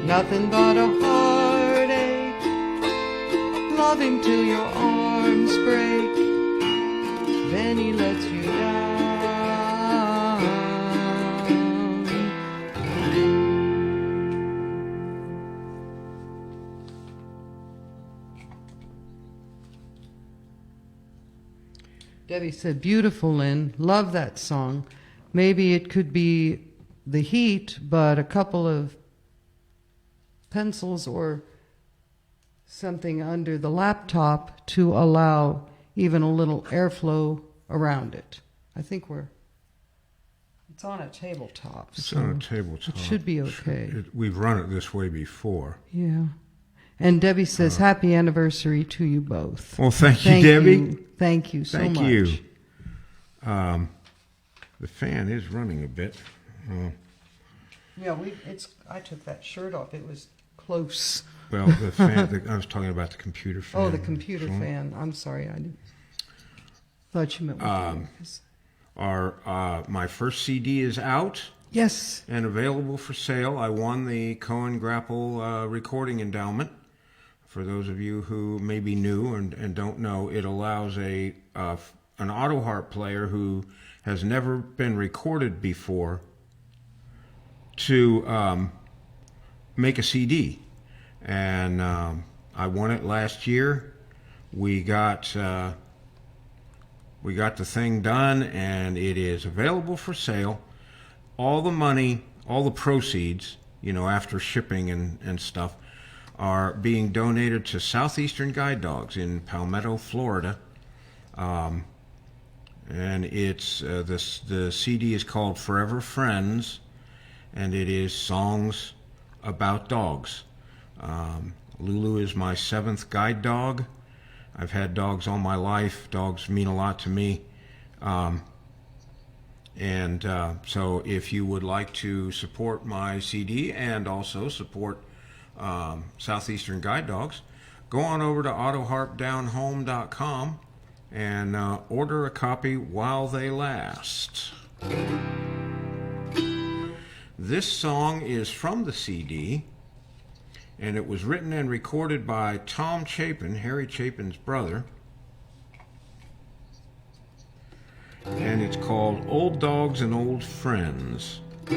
nothing but a heartache. Love him till your arms break, then he lets you down. Debbie said, beautiful, Lynn. Love that song. Maybe it could be the heat, but a couple of pencils or something under the laptop to allow even a little airflow around it. I think it's on a tabletop. It's so on a tabletop. It should be okay. We've run it this way before. Yeah. And Debbie says, happy anniversary to you both. Well, thank you, Debbie. You. Thank you so much. Thank you. The fan is running a bit. Yeah, I took that shirt off. It was close. Well, the fan, I was talking about the computer fan. Oh, the computer fan. I'm sorry. I thought you meant my first CD is out. Yes. And available for sale. I won the Cohen Grapple Recording Endowment. For those of you who may be new and don't know, it allows an auto harp player who has never been recorded before to make a CD. And I won it last year. We got the thing done, and it is available for sale. All the money, all the proceeds, after shipping and stuff, are being donated to Southeastern Guide Dogs in Palmetto, Florida. And it's the CD is called Forever Friends, and it is songs about dogs. Lulu is my 7th guide dog. I've had dogs all my life. Dogs mean a lot to me. And so if you would like to support my CD and also support Southeastern Guide Dogs, go on over to autoharpdownhome.com and order a copy while they last. This song is from the CD, and it was written and recorded by Tom Chapin, Harry Chapin's brother. And it's called Old Dogs and Old Friends. He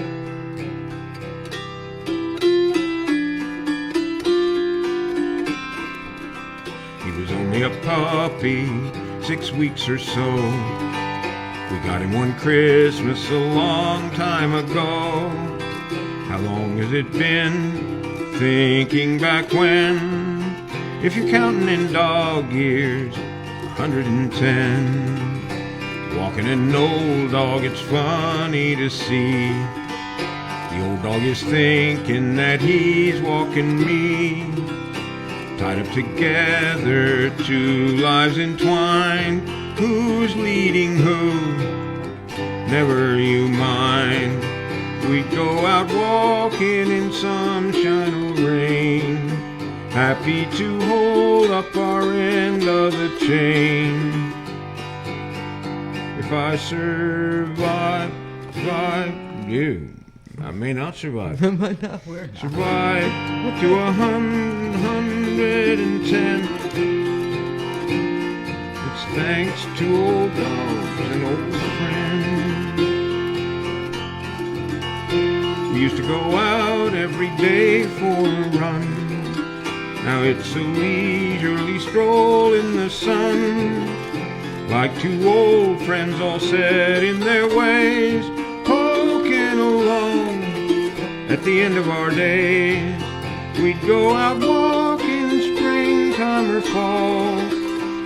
was only a puppy, 6 weeks or so. We got him one Christmas a long time ago. How long has it been? Thinking back when, if you're counting in dog years, 110. Walking an old dog, it's funny to see. The old dog is thinking that he's walking me. Tied up together, two lives entwined. Who's leading who? Never you mind. We'd go out walking in sunshine or rain, happy to hold up our end of the chain. If I survive you, I may not survive. Survive to 110. It's thanks to old dogs and old friends. We used to go out every day for a run. Now it's a leisurely stroll in the sun. Like two old friends all set in their ways, poking along at the end of our days. We'd go out walking springtime or fall,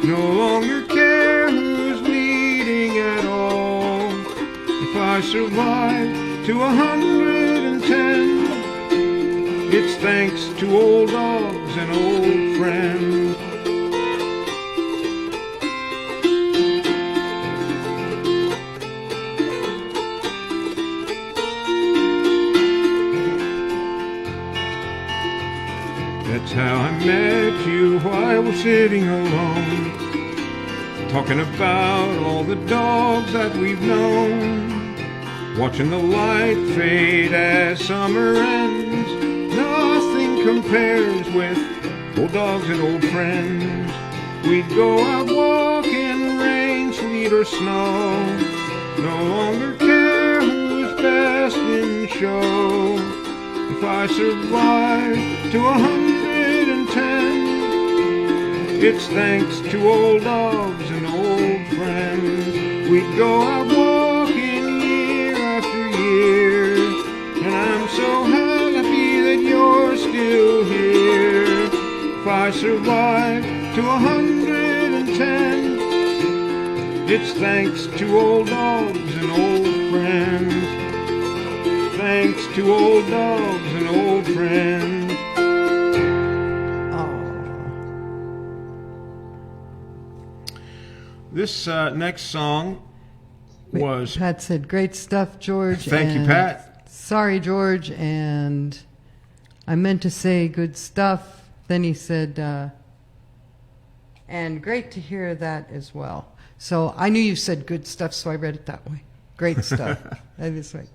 no longer care who's leading at all. If I survive to 110, it's thanks to old dogs and old friends. That's how I met you while we're sitting alone, talking about all the dogs that we've known, watching the light fade as summer ends. Nothing compares with old dogs and old friends. We'd go out walking, rain, sleet, or snow, no longer care who's best in show. If I survive to 110, it's thanks to old dogs and old friends. We'd go out walking year after year, and I'm so happy that you're still here. If I survive to 110, it's thanks to old dogs and old friends. Thanks to old dogs and old friends. This next song was... Pat said, great stuff, George. Thank you, Pat. Sorry, George, and I meant to say good stuff. Then he said, and great to hear that as well. So I knew you said good stuff, so I read it that way. Great stuff. That is right.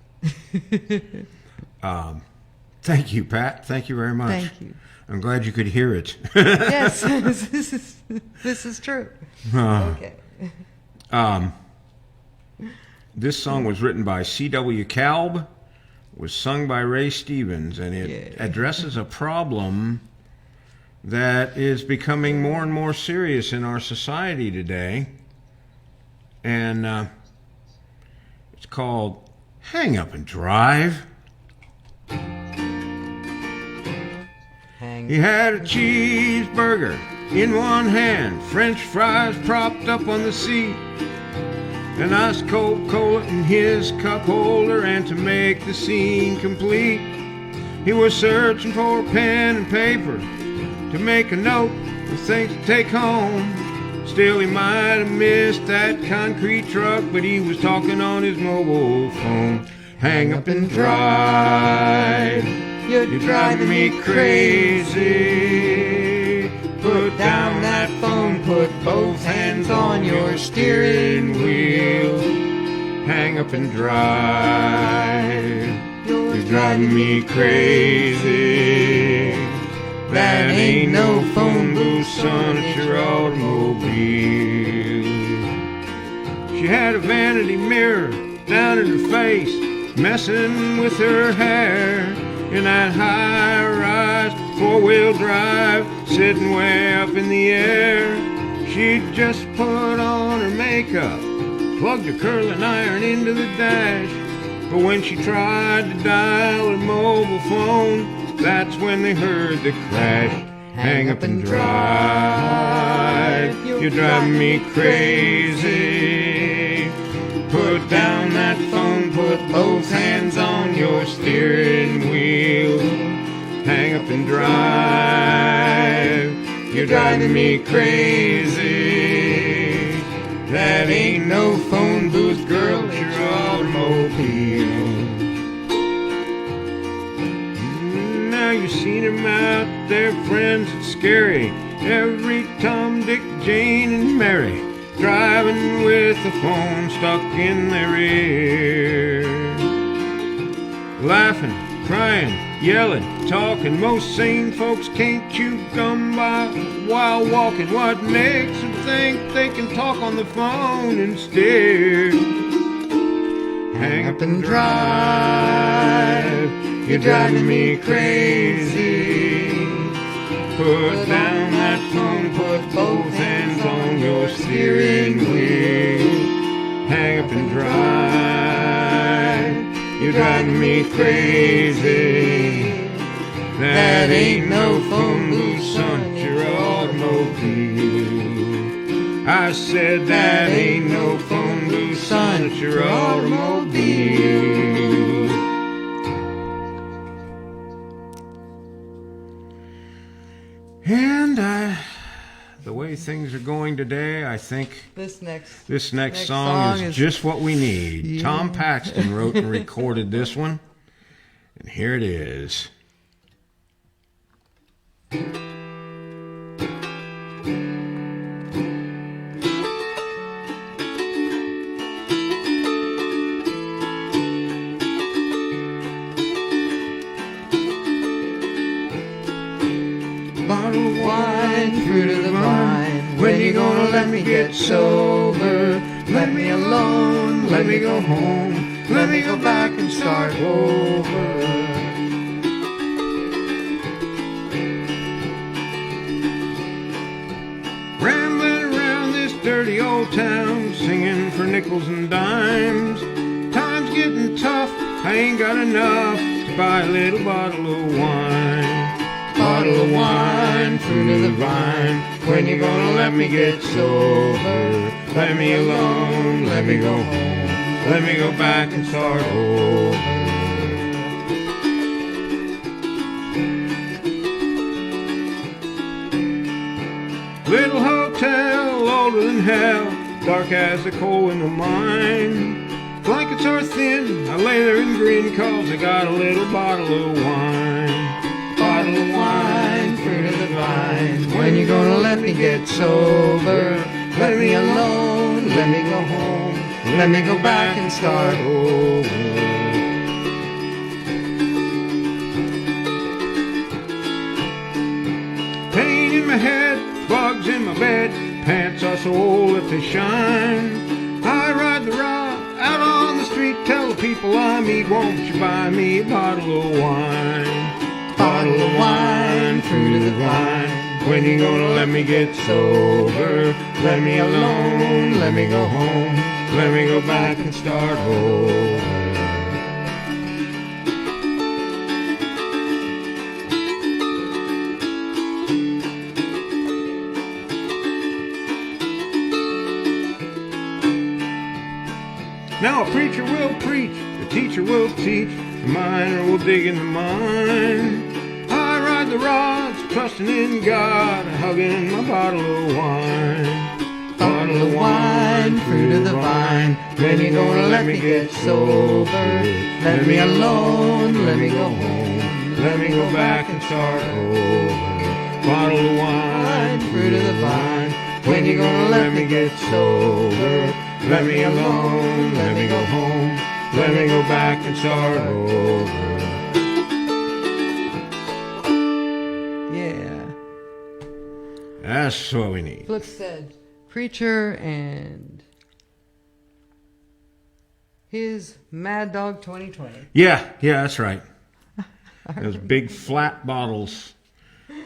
Thank you, Pat. Thank you very much. Thank you. I'm glad you could hear it. Yes, this is true. Okay. This song was written by C.W. Kalb, was sung by Ray Stevens, and it addresses a problem that is becoming more and more serious in our society today. And it's called Hang Up and Drive. He had a cheeseburger in one hand, French fries propped up on the seat, an ice cold cola in his cup holder, and to make the scene complete, he was searching for a pen and paper to make a note of things to take home. Still, he might have missed that concrete truck, but he was talking on his mobile phone. Hang up and drive. You're driving me crazy. Put down that phone, put both hands on your steering wheel. Hang up and drive. You're driving me crazy. That ain't no phone booth, son, it's your automobile. She had a vanity mirror down in her face, messing with her hair. In that high-rise four-wheel drive, sitting way up in the air. She'd just put on her makeup, plugged her curling iron into the dash. But when she tried to dial her mobile phone, that's when they heard the crash. Hang up and drive. You're driving me crazy. Put down that phone, put both hands on your steering wheel. Hang up and drive. You're driving me crazy. That ain't no phone booth, girl, it's your automobile. Now you've seen them out there, friends, it's scary. Every Tom, Dick, Jane, and Mary driving with the phone stuck in their ear. Laughing, crying, yelling, talking. Most sane folks can't chew gum while walking. What makes them think they can talk on the phone instead? Hang up and drive. You're driving me crazy. Put down that phone, put both hands on your steering wheel. Hang up and drive. You're driving me crazy. That ain't no phone booth, son, it's your automobile. I said that ain't no phone booth, son, it's your automobile. And the way things are going today, I think This next song is just what we need. Yeah. Tom Paxton wrote and recorded this one, and here it is. Bottle of wine, fruit of the vine. When you gonna let me get sober? Let me alone, let me go home. Let me go back and start over. Rambling around this dirty old town, singing for nickels and dimes. Time's getting tough, I ain't got enough to buy a little bottle of wine. Bottle of wine, fruit of the vine. When you gonna let me get sober? Let me alone, let me go home. Let me go back and start over. Little hotel, older than hell, dark as the coal in the mine. Blankets are thin, I lay there and grin, 'cause I got a little bottle of wine. Bottle of wine, fruit of the vine. When you gonna let me get sober? Let me alone, let me go home. Let me go back and start over. Pain in my head, bugs in my bed, pants are so old that they shine. I ride the rod out on the street, tell the people I meet, won't you buy me a bottle of wine? Bottle of wine, fruit of the vine. When you gonna let me get sober? Let me alone, let me go home. Let me go back and start over. Now a preacher will preach, the teacher will teach, the miner will dig in the mine. I ride the rods, trusting in God, hugging my bottle of wine. bottle of wine, fruit of the vine. When you gonna let me get sober? Let me alone, let me go home. Let me go back and start over. Bottle of wine, fruit of the vine. When you gonna let me get sober? Let me alone, let me go home. Let me go back and start over. Yeah. That's what we need. Flip said, Preacher and his Mad Dog 2020. Yeah, that's right. Those big flat bottles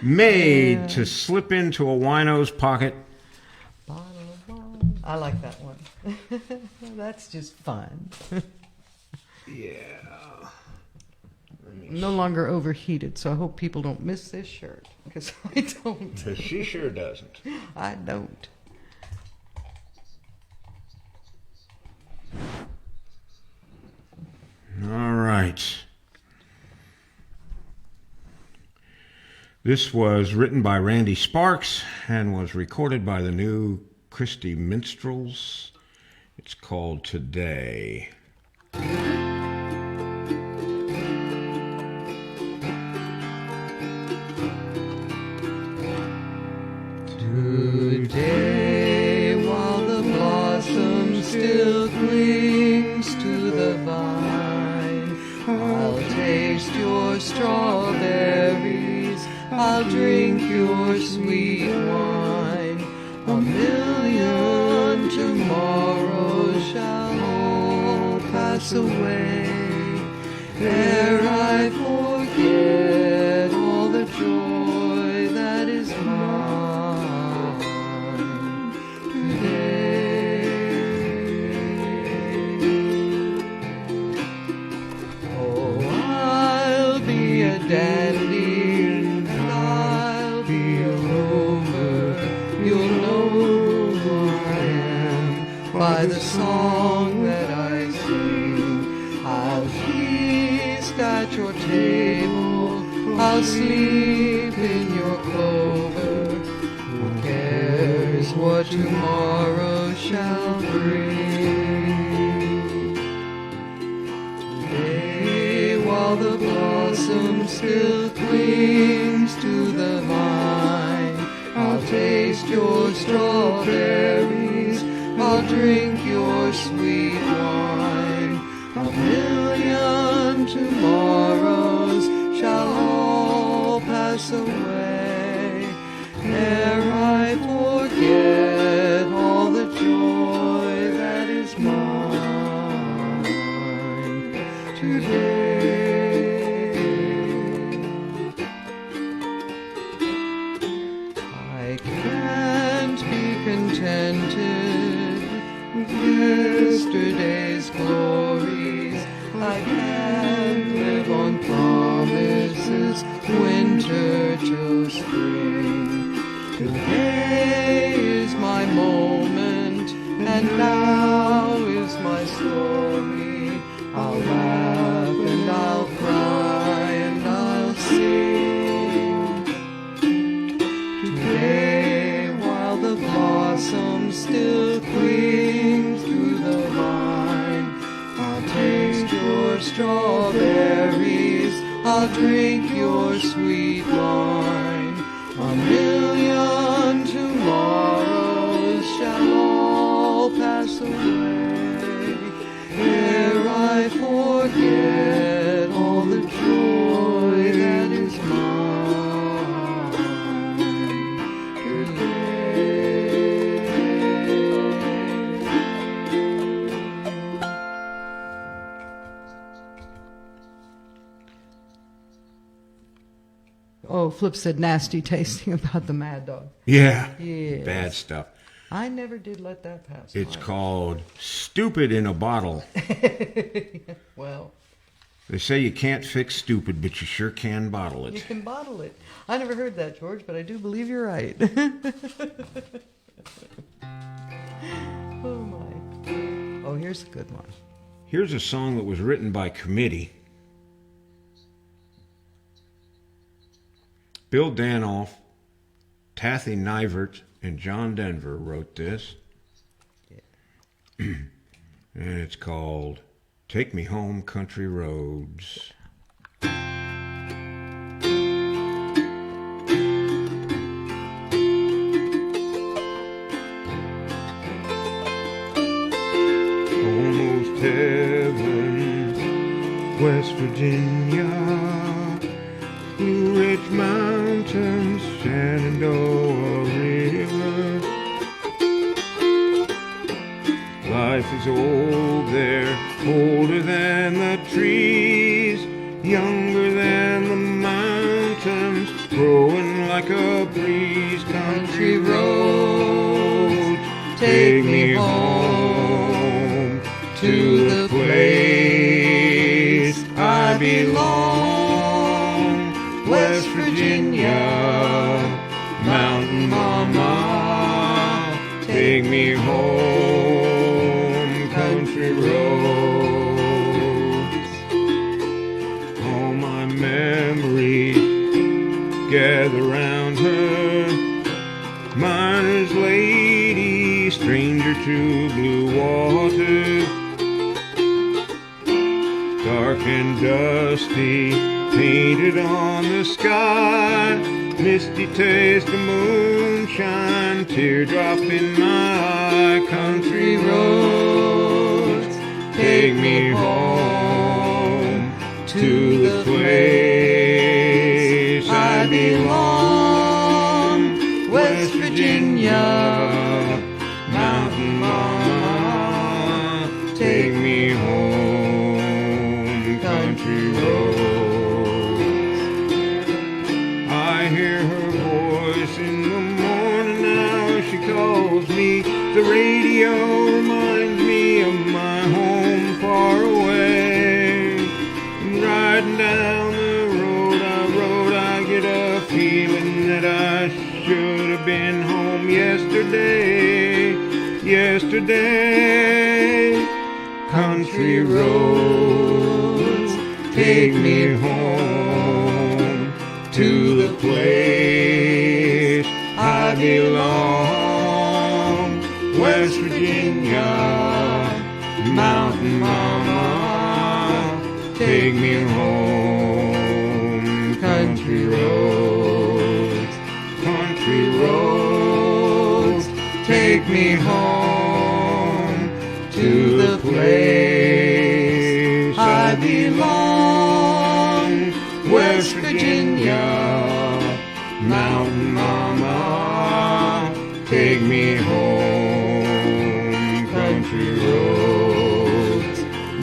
made to slip into a wino's pocket. Bottle of wine. I like that one. That's just fun. Yeah. No longer overheated, so I hope people don't miss this shirt. Because I don't. She sure doesn't. I don't. All right. This was written by Randy Sparks and was recorded by the New Christie Minstrels. It's called Today. Today, while the blossom still clings to the vine, I'll taste your strawberries, I'll drink your sweet wine. A million tomorrows shall all pass away, ere I forget all the joy that is mine today. Oh, I'll be a dandy and I'll be a rover. You'll know who I am by the song that I sing. I'll feast at your table, I'll sleep in your clover. Who cares what tomorrow shall bring? Today, while the blossom still clings to the vine, I'll taste your strawberries, I'll drink your sweet wine. A million tomorrows shall all pass away, ere I forget all the joy that is mine today. I can't be contented with yesterday's glories. I can't live on promises, winter till spring. Today is my moment, and now is my story. I'll laugh and I'll cry and I'll sing. Today, while the blossom still clings to the vine, I'll taste your strawberries, I'll drink your sweet wine. A million tomorrows shall all pass away, ere I forget all the joy that is mine today. Oh, Flip said nasty tasting about the Mad Dog. Yeah. Yes. Bad stuff. I never did let that pass. It's by. called Stupid in a Bottle. Well, They say you can't fix stupid, but you sure can bottle you it. can bottle it. I never heard that, George, but I do believe you're right. Oh, my. Oh, here's a good one. Here's a song that was written by Committee. Bill Danoff, Tathy Nivert, and John Denver wrote this. And it's called Take Me Home, Country Roads. Almost heaven, West Virginia, Blue Ridge Mountains, Shenandoah River. Life is old there, older than the trees, younger than the mountains, growing like a breeze. Country roads, take me home to the place I belong. West Virginia, Mountain Mama, take me home, country roads. All my memories gather round her, miner's lady, stranger to blue water. Dark and dusty, painted on the sky, misty taste of moonshine, teardrop in my eye. Country roads, take me home to the place I belong. West Virginia, Mountain Mama, take me home, country roads. I hear her voice in the morning now, she calls me. The radio reminds me of my home far away. And riding down the road I get a feeling that I should have been home yesterday. Yesterday, country roads, take me home to the place I belong. West Virginia, Mountain Mama, take me home, country roads, country roads, take me home to the place I belong. West Virginia, Mountain Mama, take me home, country roads,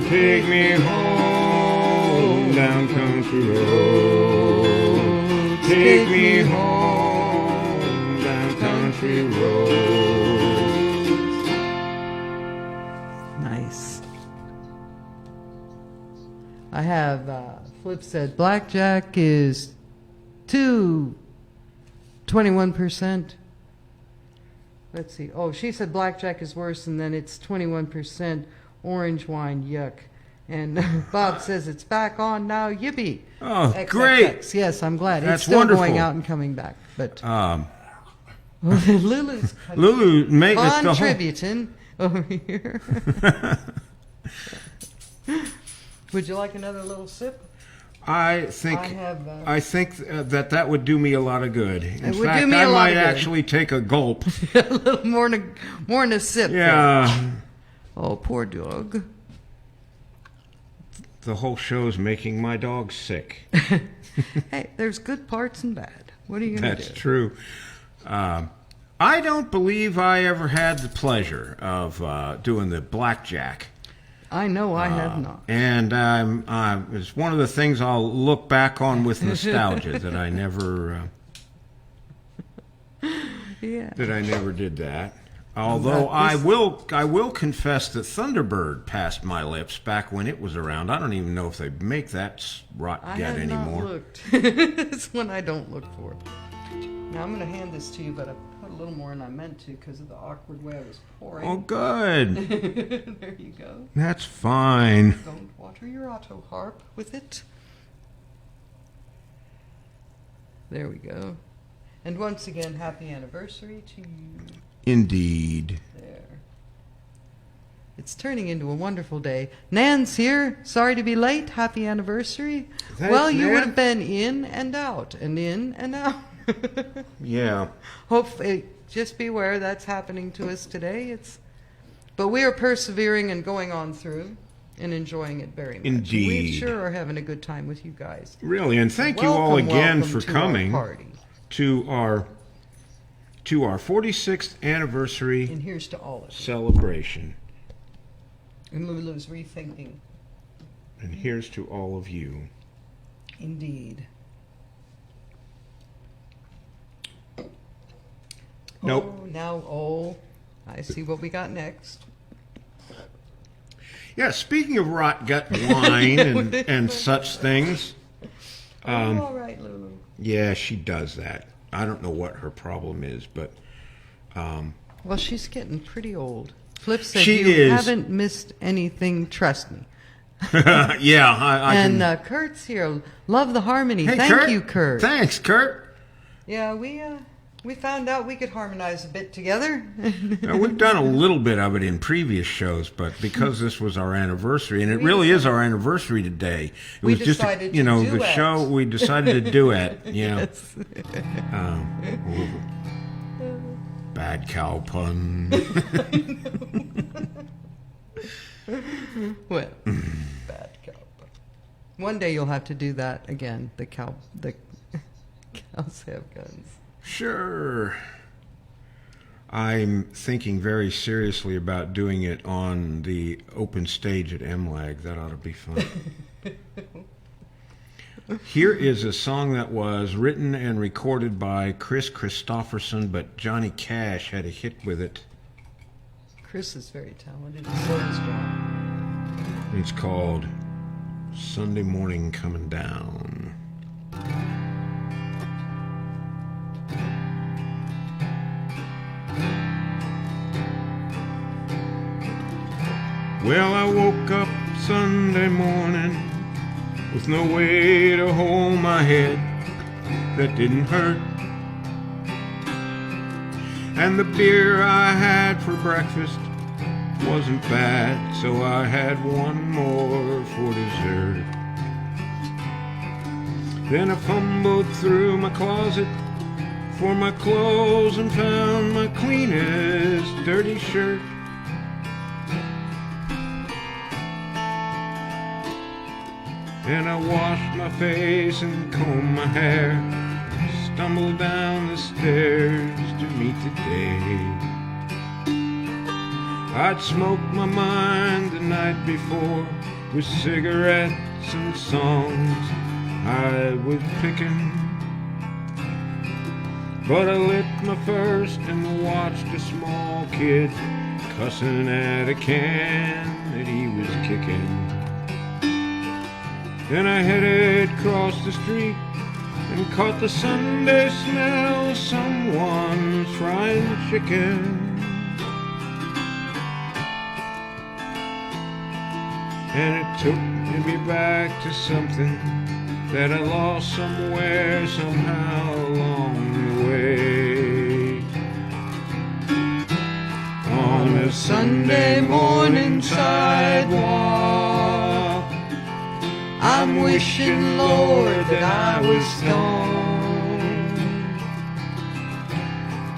take me home, down country roads, take me home, down country roads. Nice. I have Flip said blackjack is 21%. Let's see. Oh, she said blackjack is worse, and then it's 21% orange wine. Yuck. And Bob says it's back on now. Yippee! Oh, XXX. great! Yes, I'm glad. That's it's still wonderful. going out and coming back. But Lulu's Lulu made it the whole. contributing over here. Would you like another little sip? I think I have, that would do me a lot of good. In It would fact, do me I a lot might of good. actually take a gulp. A little more than a sip. Yeah, Oh, poor dog. the whole show's making my dog sick. Hey, there's good parts and bad. What are you going to do? That's true. I don't believe I ever had the pleasure of doing the blackjack. I know I have not. And it's one of the things I'll look back on with nostalgia that I never Yeah. did that. Although I will confess that Thunderbird passed my lips back when it was around. I don't even know if they make that rot I yet have anymore. not looked. It's one I don't look for. Now I'm going to hand this to you, but I put a little more than I meant to because of the awkward way I was pouring. Oh, good. There you go. That's fine. Don't water your auto harp with it. There we go. And once again, happy anniversary to you. Indeed. There. It's turning into a wonderful day. Nan's here. Sorry to be late. Happy anniversary. Thanks, well, you Nan. would have been in and out and in and out. Yeah. Hopefully, just beware that's happening to us today. But we are persevering and going on through and enjoying it very much. Indeed. We sure are having a good time with you guys. Really, and thank you all again welcome for to our coming party. to our 46th anniversary And here's to all of you. celebration. And Lulu's rethinking. And here's to all of you. Indeed. Nope. I see what we got next. Yeah, speaking of rot gut wine and such things, All right, Lulu. yeah, she does that. I don't know what her problem is, but Well, she's getting pretty old. Flip said She you is. haven't missed anything, trust me. yeah, I And can. Kurt's here. Love the harmony. Hey, Thank you, Kurt. Thanks, Kurt. Yeah, we found out we could harmonize a bit together. Now, we've done a little bit of it in previous shows, but because this was our anniversary, and it really is our anniversary today, it We was just decided the to duet. show. We decided to duet. Yeah. Yes. Bad cow pun. Well, bad cow. One day you'll have to do that again. The cows have guns. Sure. I'm thinking very seriously about doing it on the open stage at MLAG. That ought to be fun. Here is a song that was written and recorded by Chris Christopherson, but Johnny Cash had a hit with it. Chris is very talented. So is John. It's called Sunday Morning Coming Down. Well, I woke up Sunday morning with no way to hold my head that didn't hurt. And the beer I had for breakfast wasn't bad, so I had one more for dessert. Then I fumbled through my closet for my clothes and found my cleanest dirty shirt. And I washed my face and combed my hair, stumbled down the stairs to meet the day. I'd smoked my mind the night before with cigarettes and songs I was picking. But I lit my first and watched a small kid cussing at a can that he was kicking. Then I headed across the street and caught the Sunday smell of someone's frying chicken. And it took me back to something that I lost somewhere, somehow along the way. On a Sunday morning sidewalk, I'm wishing, Lord, that I was stoned.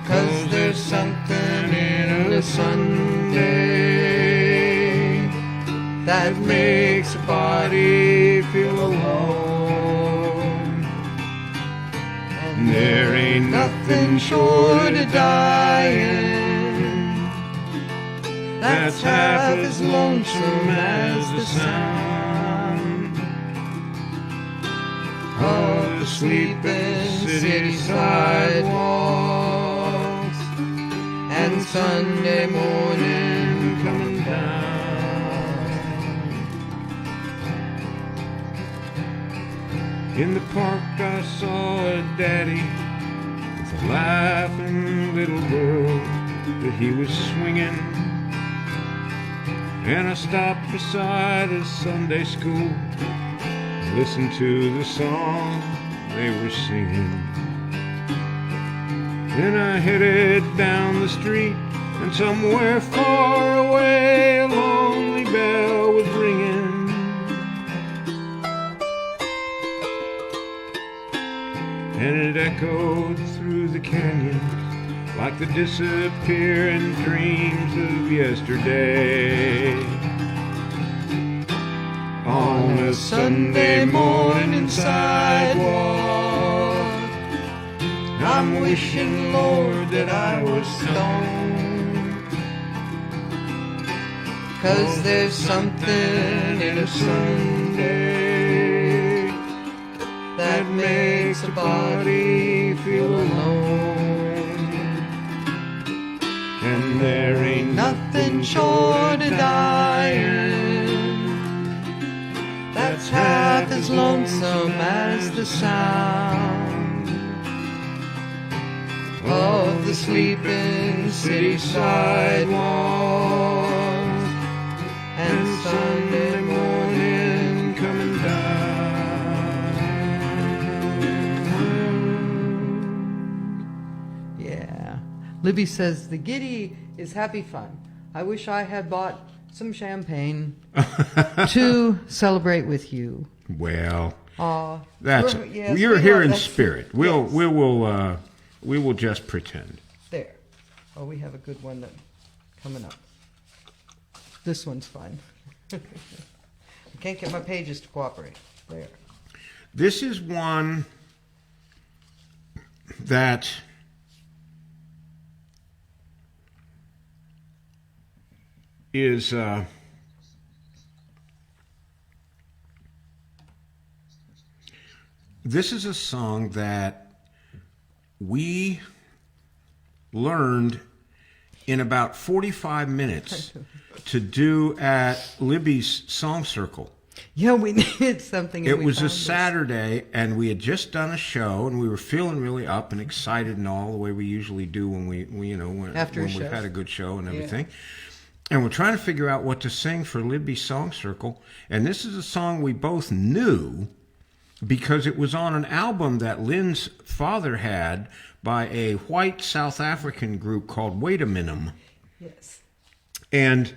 'Cause there's something in a Sunday that makes a body feel alone. And there ain't nothing short of dying that's half as lonesome as the sound of the sleeping city sidewalks and Sunday morning coming down. In the park I saw a daddy with a laughing little girl that he was swinging. And I stopped beside his Sunday school, listened to the song they were singing. Then I headed down the street, and somewhere far away a lonely bell was ringing. And it echoed through the canyon like the disappearing dreams of yesterday. On a Sunday morning sidewalk, I'm wishing, Lord, that I was stoned. 'Cause there's something in a Sunday that makes a body feel alone. And there ain't nothing short of dying that's half as lonesome as the sound of the sleeping city sidewalk and Sunday morning coming down. Yeah. Libby says, the giddy is happy fun. I wish I had bought some champagne to celebrate with you. Well, Yes, you're we here are. in That's- spirit. yes. We will just pretend. There. Oh, we have a good one that coming up. This one's fine. I can't get my pages to cooperate. There. This is one that is this is a song that we learned in about 45 minutes to do at Libby's Song Circle. Yeah, we needed something. And It we was a found this. Saturday, and we had just done a show, and we were feeling really up and excited and all the way we usually do when After a when show. we've had a good show and everything. And we're trying to figure out what to sing for Libby's Song Circle. And this is a song we both knew because it was on an album that Lynn's father had by a white South African group called Wait a Minute. Yes. And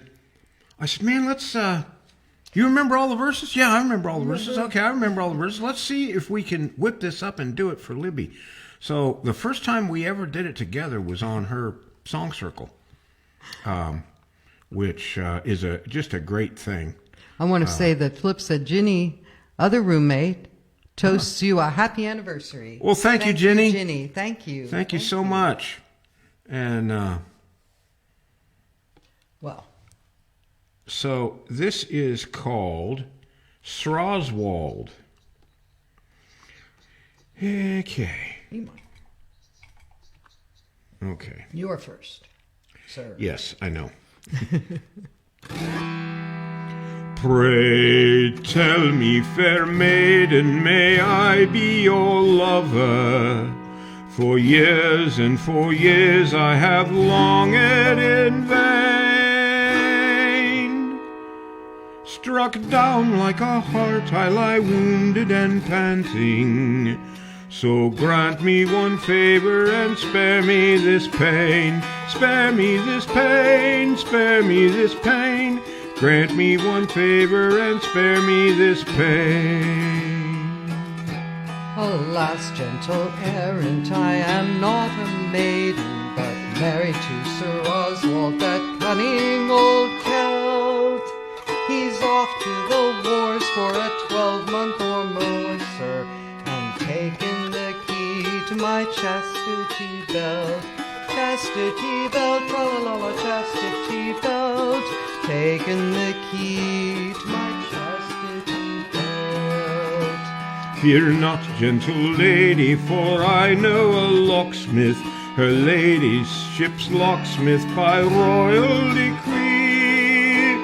I said, man, let's, you remember all the verses? Yeah, I remember all the verses. Okay, I remember all the verses. Let's see if we can whip this up and do it for Libby. So the first time we ever did it together was on her Song Circle, which is just a great thing. I want to say that Flip said, Ginny, other roommate, toasts you a happy anniversary. Well, thank you, Ginny. Ginny, thank you. Thank you so much. And Well, so this is called Sroswald. Okay. Okay. you are first, sir. Yes, I know. Pray tell me, fair maiden, may I be your lover? For years and for years I have longed in vain. Struck down like a hart, I lie wounded and panting. So grant me one favor and spare me this pain. Spare me this pain, spare me this pain. Grant me one favor and spare me this pain. Alas, gentle errant, I am not a maiden, but married to Sir Oswald, that cunning old Celt. He's off to the wars for a 12-month or more, sir, and taken the key to my chastity belt. Chastity belt, tra-la-la-la, chastity belt. Taken the key to my chastity belt. Fear not, gentle lady, for I know a locksmith, her ladyship's locksmith by royal decree.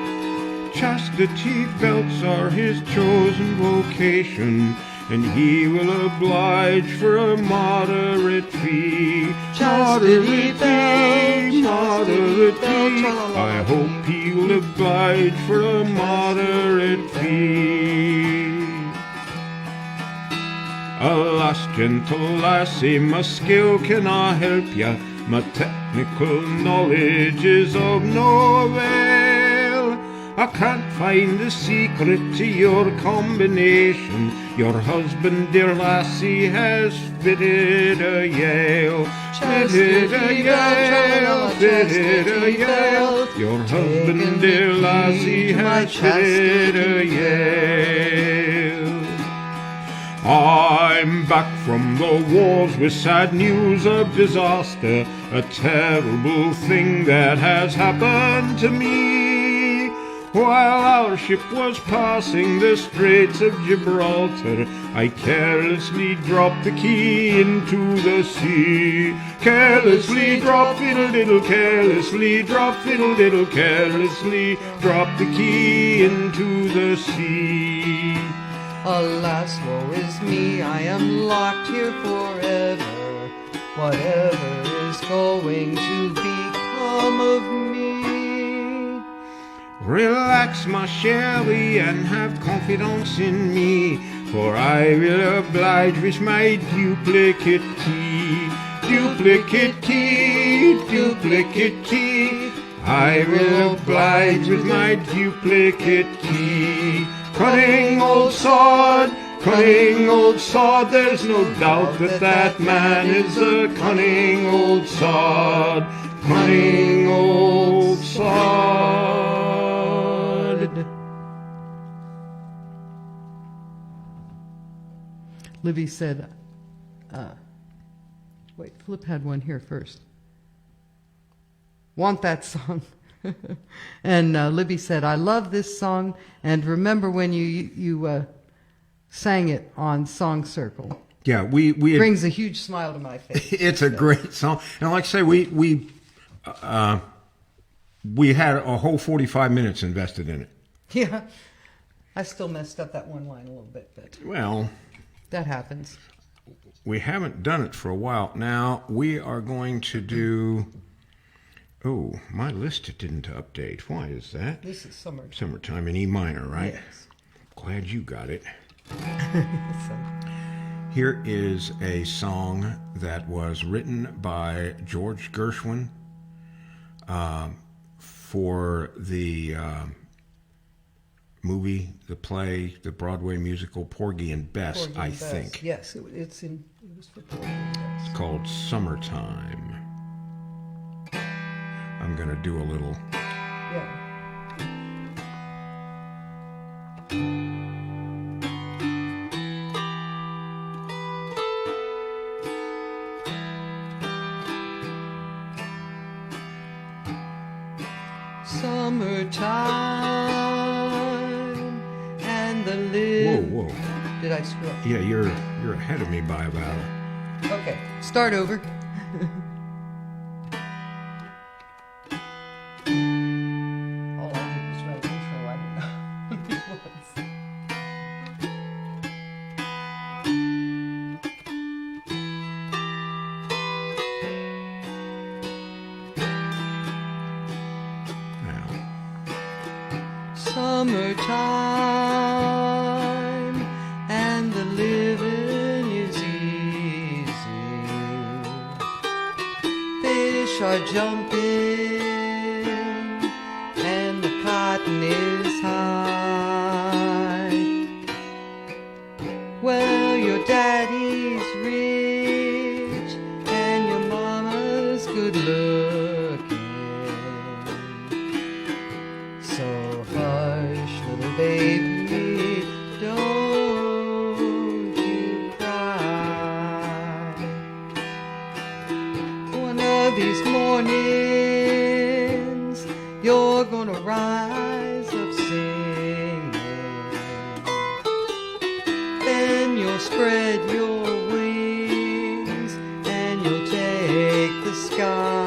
Chastity belts are his chosen vocation, and he will oblige for a moderate fee. Chastity belt, Moderate chastity fee. belt, I hope he will oblige for a moderate fee. Alas, gentle lassie, my skill cannot help ya. My technical knowledge is of no avail. I can't find the secret to your combination. Your husband, dear lassie, has fitted a Yale. Fitted a Yale, fitted a Yale. Your husband, dear lassie, has fitted a Yale. I'm back from the wars with sad news of disaster, a terrible thing that has happened to me. While our ship was passing the Straits of Gibraltar, I carelessly dropped the key into the sea. Carelessly drop fiddle-diddle, carelessly drop fiddle-diddle, carelessly drop the key into the sea. Alas, woe is me, I am locked here forever. Whatever is going to become of me? Relax, my Sherry, and have confidence in me, for I will oblige with my duplicate key. Duplicate key, duplicate key. I will oblige with my duplicate key. Cunning old sword, there's no doubt that that man is a cunning old sword. Cunning old sword. Libby said, wait, Flip had one here first. Want that song? And Libby said, I love this song, and remember when you sang it on Song Circle. Yeah, we brings a huge smile to my face. It's a great song, and like I say, we had a whole 45 minutes invested in it. Yeah, I still messed up that one line a little bit, but well, that happens. We haven't done it for a while. Now we are going to do. Oh, my list didn't update. Why is that? This is summertime. Summertime in E minor, right? Yes. Glad you got it. So. Here is a song that was written by George Gershwin for the movie, the play, the Broadway musical Porgy and Bess, Porgy I and Bess. think. Yes, it was for Porgy and Bess. It's called Summertime. I'm going to do a little. Yeah. Summertime and the live. Whoa. Did I screw up? Yeah, you're ahead of me by about. Okay, start over. All I did was write intro. I didn't know what it was. Now, Summertime and the living is easy. Fish are jumping and the cotton is high. Well, your daddy's rich and your mama's good looking. So hush, little baby, don't you cry. One of these mornings, you're gonna rise up singing. Then you'll spread your wings and you'll take the sky.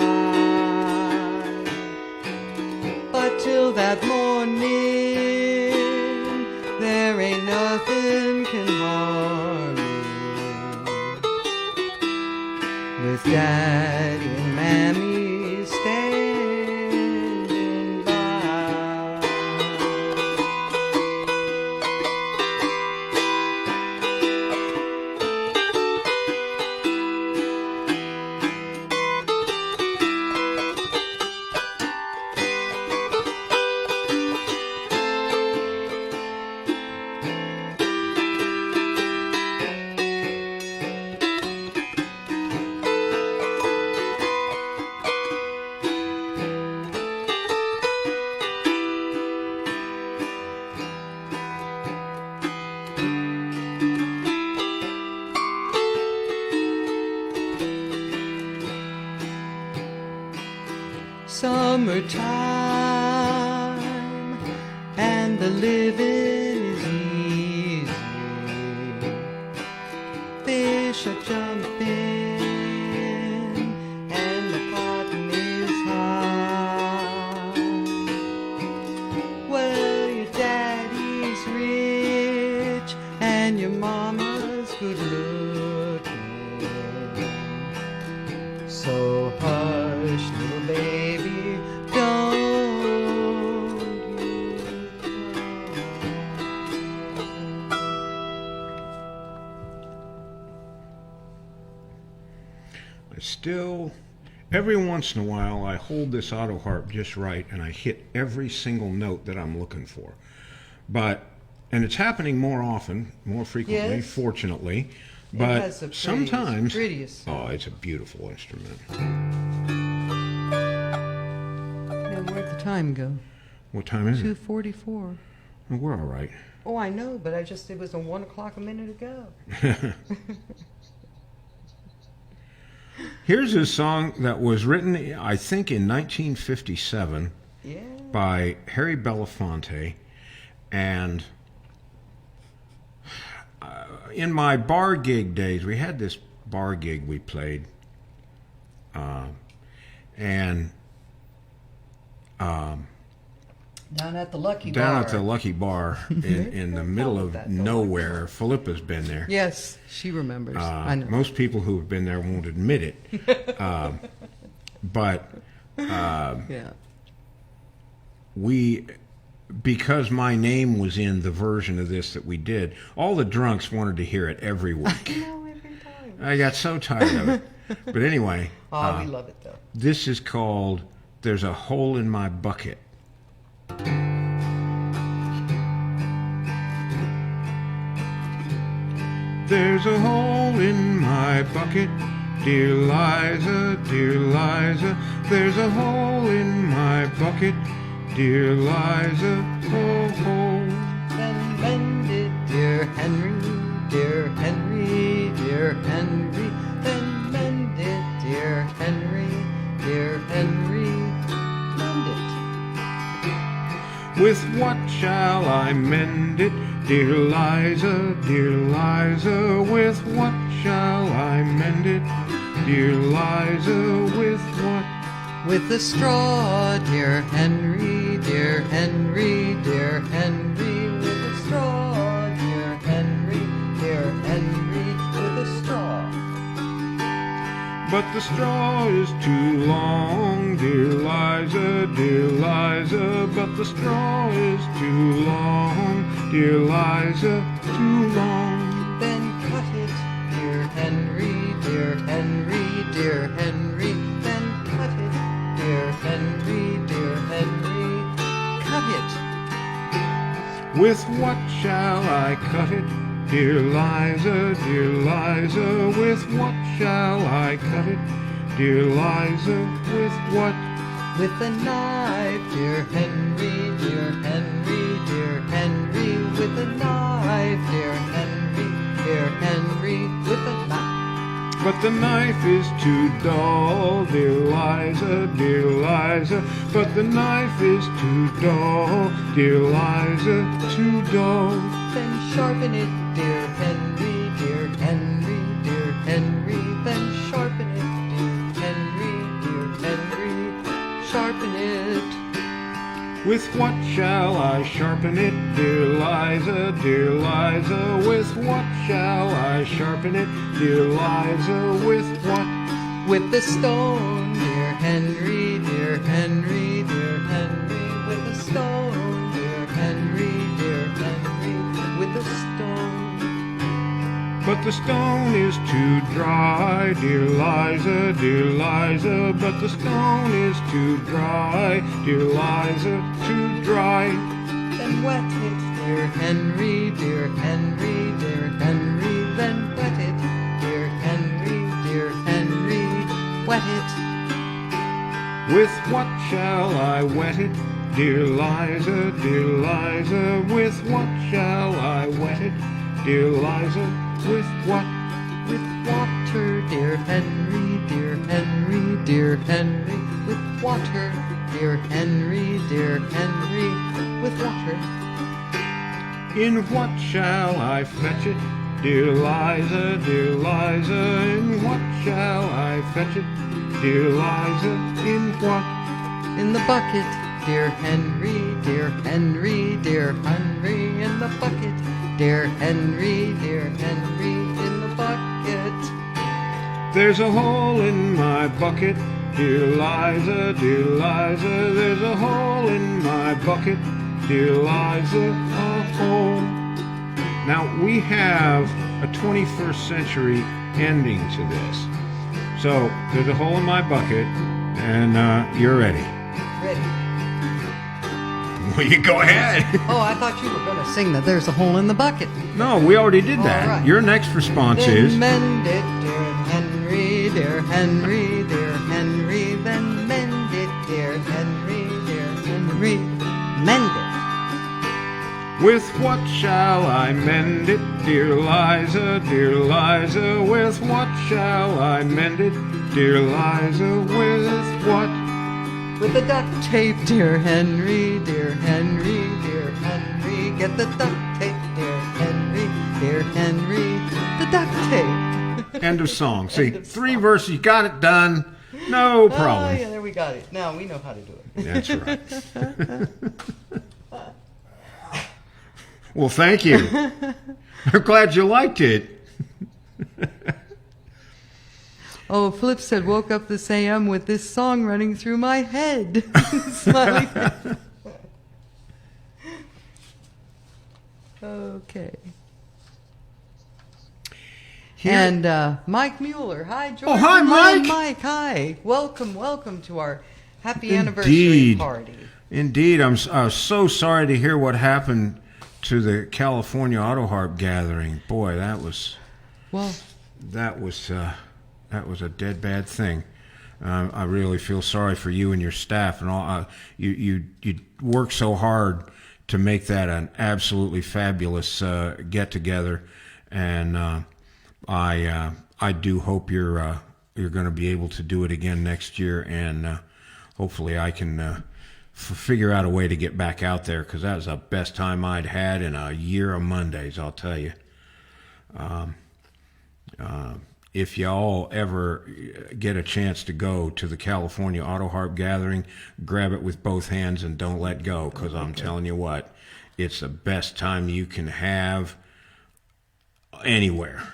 But till that morning, there ain't nothing can harm you. With Daddy and Mammy standing by. summertime, and the living is easy. Fish are jumping, and the cotton is high. Well, your daddy's rich, and your mama's good looking. So hush, little baby, don't you cry. I still, every once in a while, I hold this auto harp just right and I hit every single note that I'm looking for. And it's happening more often, more frequently, Yes. fortunately. It But has the sometimes, prettiest sound. oh, it's a beautiful instrument. And where'd the time go? What time is it? 2:44. Well, we're all right. Oh, I know, but it was a 1 o'clock a minute ago. Here's a song that was written, I think, in 1957 Yeah. by Harry Belafonte. And in my bar gig days, we had this bar gig we played. Down at the Lucky Down Bar. at the Lucky Bar in the middle of that, the nowhere. Philippa's been there. Yes, she remembers. I know. Most people who have been there won't admit it. But Yeah. because my name was in the version of this that we did, all the drunks wanted to hear it every week. No, every time. I got so tired of it. But anyway, Oh, we love it though. this is called There's a Hole in My Bucket. There's a hole in my bucket, dear Liza, dear Liza. There's a hole in my bucket, dear Liza, oh, oh. Then mend it, dear Henry, dear Henry, dear Henry. Then mend it, dear Henry, dear Henry. Mend it. With what shall I mend it, dear Liza, dear Liza? With what shall I mend it, dear Liza? With what? With a straw, dear Henry, dear Henry, dear Henry. With a straw, dear Henry, dear Henry. With a straw. But the straw is too long, dear Liza, dear Liza. But the straw is too long, dear Liza, too long. Then cut it, dear Henry, dear Henry, dear Henry. Then cut it, dear Henry, dear Henry. Cut it. With what shall I cut it, dear Liza, dear Liza? With what shall I cut it, dear Liza? With what? With a knife, dear Henry, dear Henry, dear Henry. With a knife, dear Henry, dear Henry. With a knife. But the knife is too dull, dear Liza, dear Liza. But the knife is too dull, dear Liza, too dull. Then sharpen it, dear Henry, dear Henry, dear Henry. Then sharpen it, dear Henry, dear Henry. Sharpen it. With what shall I sharpen it, dear Liza, dear Liza? With what shall I sharpen it, dear Liza? With what? With the stone, dear Henry, dear Henry, dear Henry. With the stone, dear Henry, dear Henry. With the stone. But the stone is too dry, dear Liza, dear Liza. But the stone is too dry, dear Liza, too dry. Then wet it, dear Henry, dear Henry, dear Henry. Then wet it, dear Henry, dear Henry. Wet it. With what shall I wet it, dear Liza, dear Liza? With what shall I wet it, dear Liza? With what? With water, dear Henry, dear Henry, dear Henry. with water. Dear Henry, with water. In what shall I fetch it? Dear Liza, in what shall I fetch it? Dear Liza, in what? In the bucket, dear Henry, in the bucket. Dear Henry, in the bucket. There's a hole in my bucket. Dear Liza, there's a hole in my bucket. Dear Liza, a hole. Now, we have a 21st century ending to this. So, there's a hole in my bucket, and you're ready. Ready. Well, you go ahead. Oh, I thought you were going to sing that there's a hole in the bucket. No, we already did that. All right. Your next response Then is... mend it, dear Henry, then mend it, dear Henry, mend it. With what shall I mend it, dear Liza, with what shall I mend it, dear Liza, with what? With the duct tape, dear Henry, get the duct tape, dear Henry, the duct tape. End of song. See, 3 verses, you got it done. No problem. Oh, yeah, there we got it. Now we know how to do it. That's right. Well, thank you. I'm glad you liked it. Oh, Flip said, woke up this AM with this song running through my head. Smiley face. Okay. Here- And Mike Mueller. Hi, George. Oh, hi, Mike. Mike, hi. Welcome to our happy Indeed. anniversary party. Indeed, I was so sorry to hear what happened to the California Auto Harp gathering. Boy, that was a dead bad thing. I really feel sorry for you and your staff and all. You worked so hard to make that an absolutely fabulous get together, and I do hope you're going to be able to do it again next year, and hopefully I can figure out a way to get back out there, because that was the best time I'd had in a year of Mondays, I'll tell you. If y'all ever get a chance to go to the California Auto Harp gathering, grab it with both hands and don't let go, because I'm telling you what, it's the best time you can have anywhere.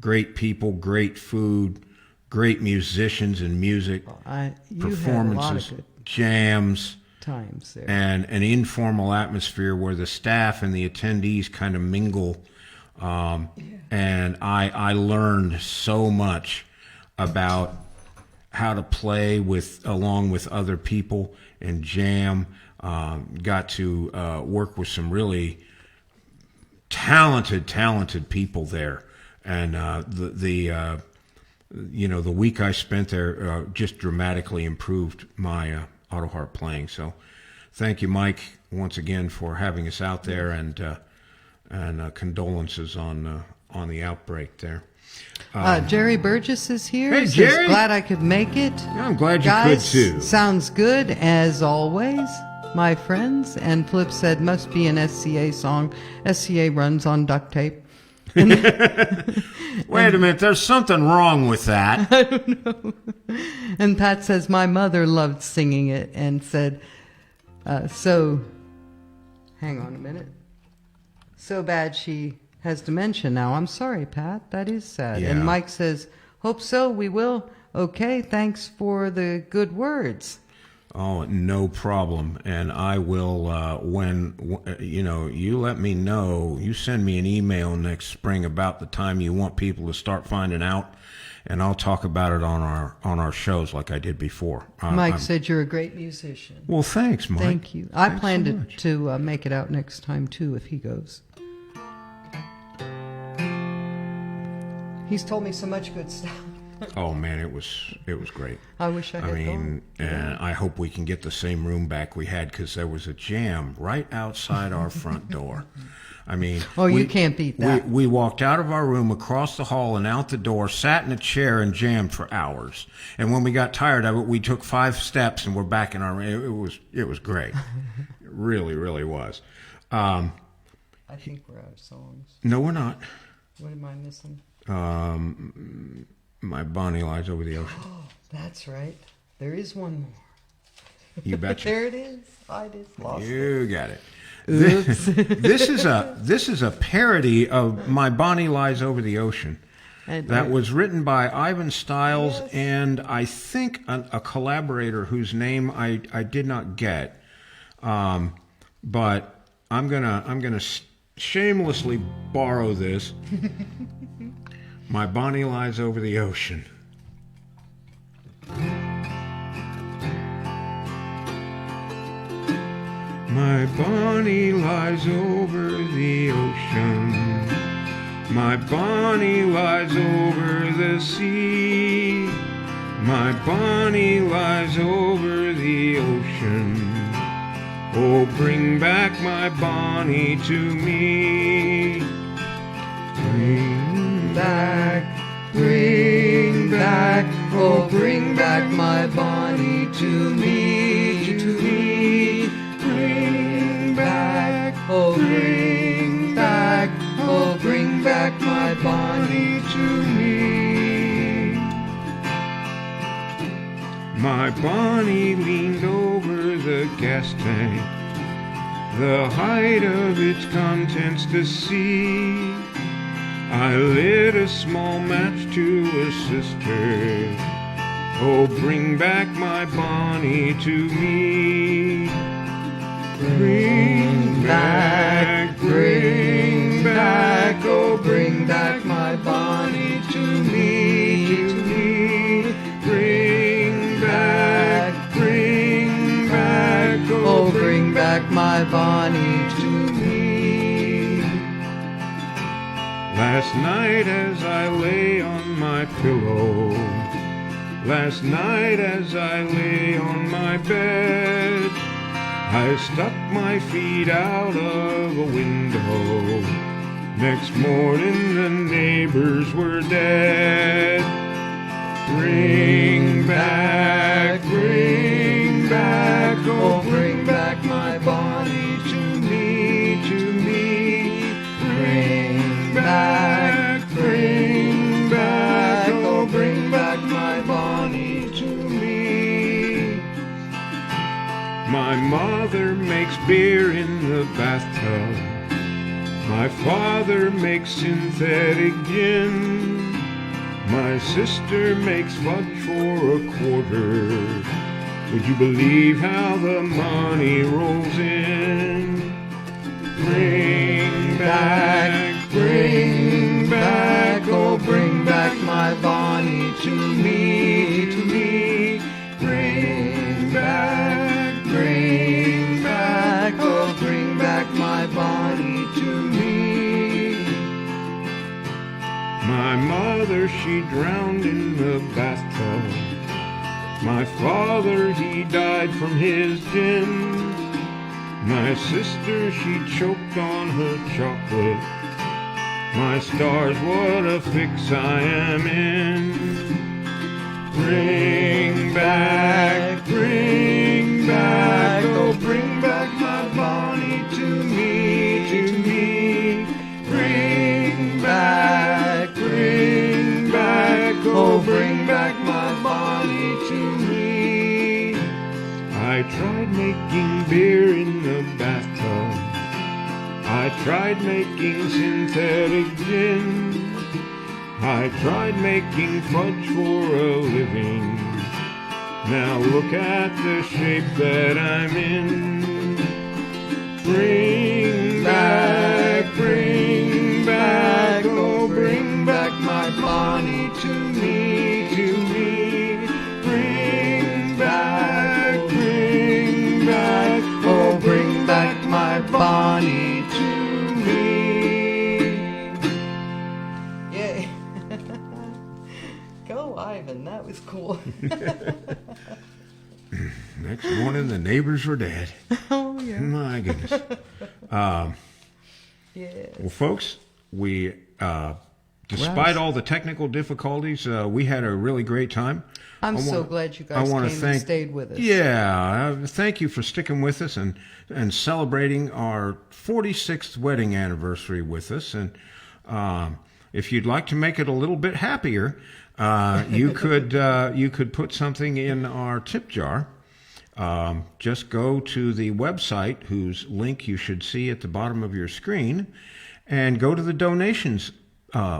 Great people, great food, great musicians and music, You had a performances, lot of jams, good times there. and an informal atmosphere where the staff and the attendees kind of mingle. And I learned so much about how to play along with other people and jam. Got to work with some really talented people there, and the week I spent there just dramatically improved my auto harp playing. So, thank you, Mike, once again for having us out there, and condolences on the outbreak there. Jerry Burgess is here. Hey, Says, Jerry. glad I could make it. Yeah, I'm glad you Guys, could too. Sounds good as always, my friends. And Flip said, must be an SCA song. SCA runs on duct tape. Wait a minute, there's something wrong with that. I don't know. And Pat says, my mother loved singing it and said, hang on a minute. So bad she has dementia now. I'm sorry, Pat. That is sad. Yeah. And Mike says, hope so. We will. Okay. Thanks for the good words. Oh, no problem. And I will, you let me know, you send me an email next spring about the time you want people to start finding out, and I'll talk about it on our shows like I did before. Mike said you're a great musician. Well, thanks, Mike. Thank you. I Thanks plan so much. to make it out next time, too, if he goes. He's told me so much good stuff. Oh man, it was great. I wish I had I mean, gone. and I hope we can get the same room back we had, because there was a jam right outside our front door. I mean, Oh, you can't beat that. We walked out of our room, across the hall, and out the door, sat in a chair and jammed for hours. And when we got tired of it, we took 5 steps and we're back in our room. It was great. It really, really was. I think we're out of songs. No, we're not. What am I missing? My Bonnie Lies Over the Ocean. Oh, that's right. There is one more. You betcha. There it is. I just lost it. You got it. Oops. This is a parody of My Bonnie Lies Over the Ocean. And That was written by Ivan Stiles, Yes. and I think a collaborator whose name I did not get. But I'm gonna shamelessly borrow this. My Bonnie Lies Over the Ocean. My Bonnie lies over the ocean. My Bonnie lies over the sea. My Bonnie lies over the ocean. Oh, bring back my Bonnie to me. Bring back, oh, bring back my Bonnie to me, Bring back, oh, bring back, oh, bring back my Bonnie to me. My Bonnie leaned over the gas tank, the height of its contents to see. I lit a small match to assist her. Oh, bring back my Bonnie to me. Bring back, oh, bring back my Bonnie to me, Bring back, oh, bring back my Bonnie to me. Last night as I lay on my pillow, last night as I lay on my bed, I stuck my feet out of a window. Next morning the neighbors were dead. Bring back, oh, bring back my Bonnie to me, Bring back, oh, bring back my Bonnie to me. My mother makes beer in the bathtub. My father makes synthetic gin. My sister makes fudge for a quarter. Would you believe how the money rolls in? Bring back, oh, bring back my Bonnie to me, Bring back, oh, bring back my Bonnie to me. My mother, she drowned in the bathtub. My father, he died from his gin. My sister, she choked on her chocolate. My stars, what a fix I am in. Bring back, oh, bring back my Bonnie to me, Bring back, oh, bring back my Bonnie to me. I tried making beer in the bathtub. I tried making synthetic gin. I tried making fudge for a living. Now look at the shape that I'm in. Bring back, oh, bring back my Bonnie to me, Bring back, oh, bring back my Bonnie to me. Yay. Go, I Next morning, the neighbors were dead. Oh, yeah. My goodness. Yes. Well, folks, we, despite all the technical difficulties, we had a really great time. I'm so glad you guys came and stayed with us. Yeah, thank you for sticking with us and celebrating our 46th wedding anniversary with us. And if you'd like to make it a little bit happier, you could put something in our tip jar. Just go to the website, whose link you should see at the bottom of your screen, and go to the donations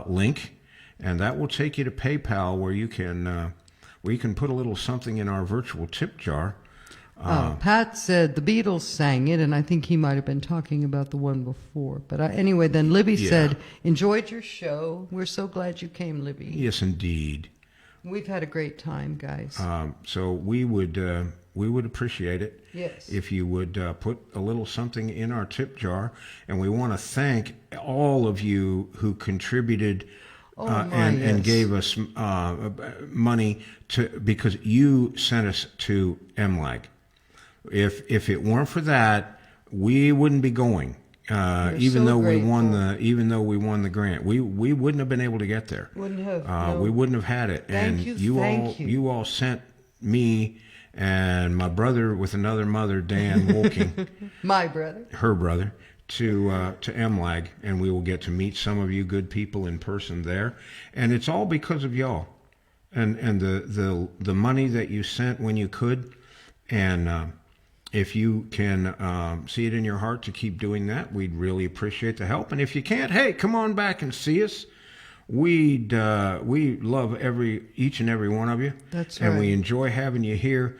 link, and that will take you to PayPal, where you can put a little something in our virtual tip jar. Pat said the Beatles sang it, and I think he might have been talking about the one before. But anyway, then Libby said, enjoyed your show. We're so glad you came, Libby. Yes, indeed. We've had a great time, guys. So we would appreciate it. Yes. If you would put a little something in our tip jar. And we want to thank all of you who contributed and gave us money because you sent us to MLAG. If it weren't for that, we wouldn't be going. Even though we won the grant, we wouldn't have been able to get there. Wouldn't have. No. We wouldn't have had it. Thank you. You all sent me and my brother with another mother, Dan Wolking, my brother, her brother, to MLAG, and we will get to meet some of you good people in person there. And it's all because of y'all, and the money that you sent when you could, and if you can see it in your heart to keep doing that, we'd really appreciate the help. And if you can't, hey, come on back and see us. We love each and every one of you. That's right. And we enjoy having you here.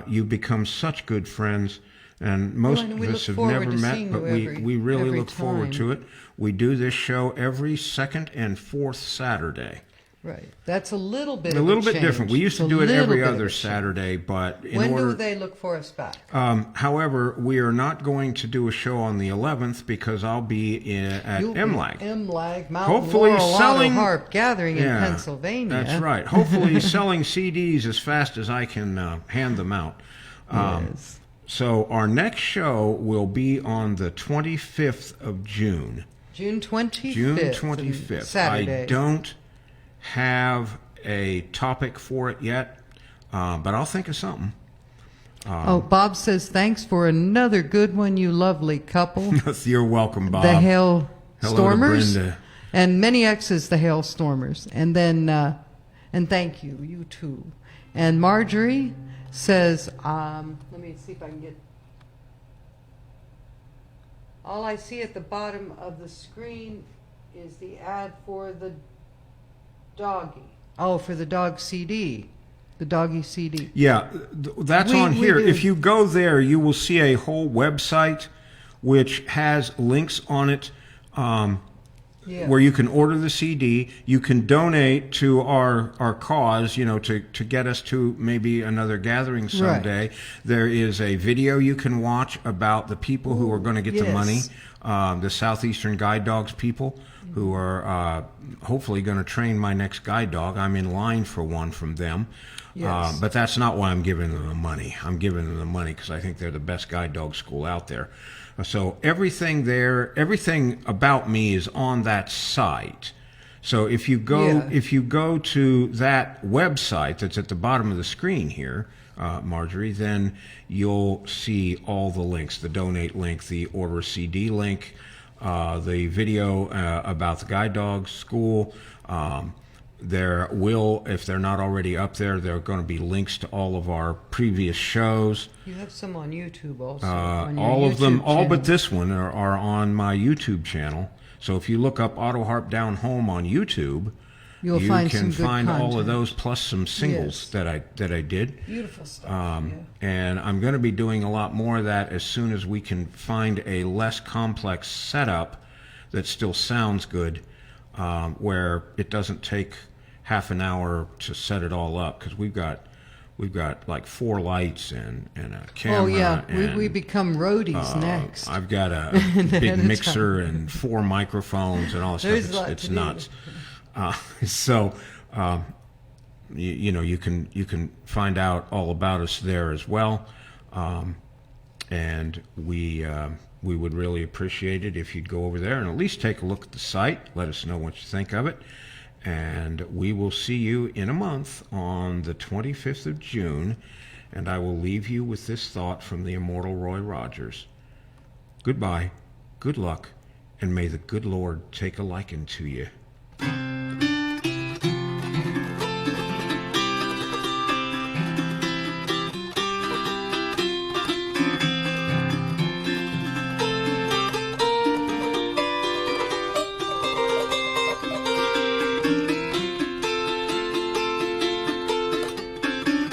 You've become such good friends, and most of us have never met, but we really look forward to it. We do this show every second and fourth Saturday. Right. That's a little bit different. We used to do it every other Saturday, but when do they look for us back? However, we are not going to do a show on the 11th because I'll be at MLAG. MLAG, Mount hopefully Laurel selling Auto Harp Gathering in Pennsylvania. That's right. Hopefully selling CDs as fast as I can hand them out. Yes. So our next show will be on the 25th of June. June 25th. June 25th. Saturday. I don't have a topic for it yet, but I'll think of something. Bob says, thanks for another good one, you lovely couple. You're welcome, Bob. The Hail Hello Stormers. to Brenda. And many X's, the Hail Stormers. And then, and thank you, you too. And Marjorie says, let me see if I can get, all I see at the bottom of the screen is the ad for the doggy. Oh, for the dog CD. The doggy CD. Yeah, that's on here. If you go there, you will see a whole website which has links on it where you can order the CD. You can donate to our cause, to get us to maybe another gathering someday. Right. There is a video you can watch about the people who are going to get the money, the Southeastern Guide Dogs people, who are hopefully going to train my next guide dog. I'm in line for one from them. Yes. But that's not why I'm giving them the money. I'm giving them the money because I think they're the best guide dog school out there. So everything about me is on that site. So if you go to that website that's at the bottom of the screen here, Marjorie, then you'll see all the links, the donate link, the order CD link, the video about the guide dog school. There will, if they're not already up there, there are going to be links to all of our previous shows. You have some on YouTube also. All of them, all but this one, are on my YouTube channel. So if you look up Auto Harp Down Home on YouTube, you can find all of those plus some singles that I did. Beautiful stuff. And I'm going to be doing a lot more of that as soon as we can find a less complex setup that still sounds good, where it doesn't take half an hour to set it all up, because we've got like 4 lights and a camera. Oh yeah, we become roadies next. I've got a big mixer and 4 microphones and all this stuff. It's nuts. you can find out all about us there as well. And we would really appreciate it if you'd go over there and at least take a look at the site. Let us know what you think of it. And we will see you in a month on the 25th of June. And I will leave you with this thought from the immortal Roy Rogers. Goodbye, good luck, and may the good Lord take a liking to you.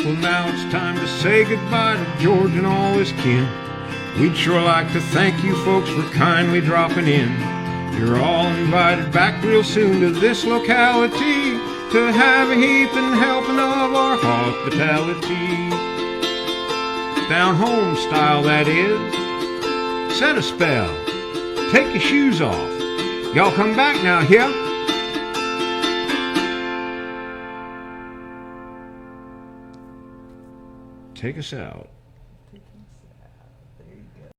Well, now it's time to say goodbye to George and all his kin. We'd sure like to thank you folks for kindly dropping in. You're all invited back real soon to this locality to have a heaping helping of our hospitality. Down home style, that is. Set a spell. Take your shoes off. Y'all come back now, here. Take us out.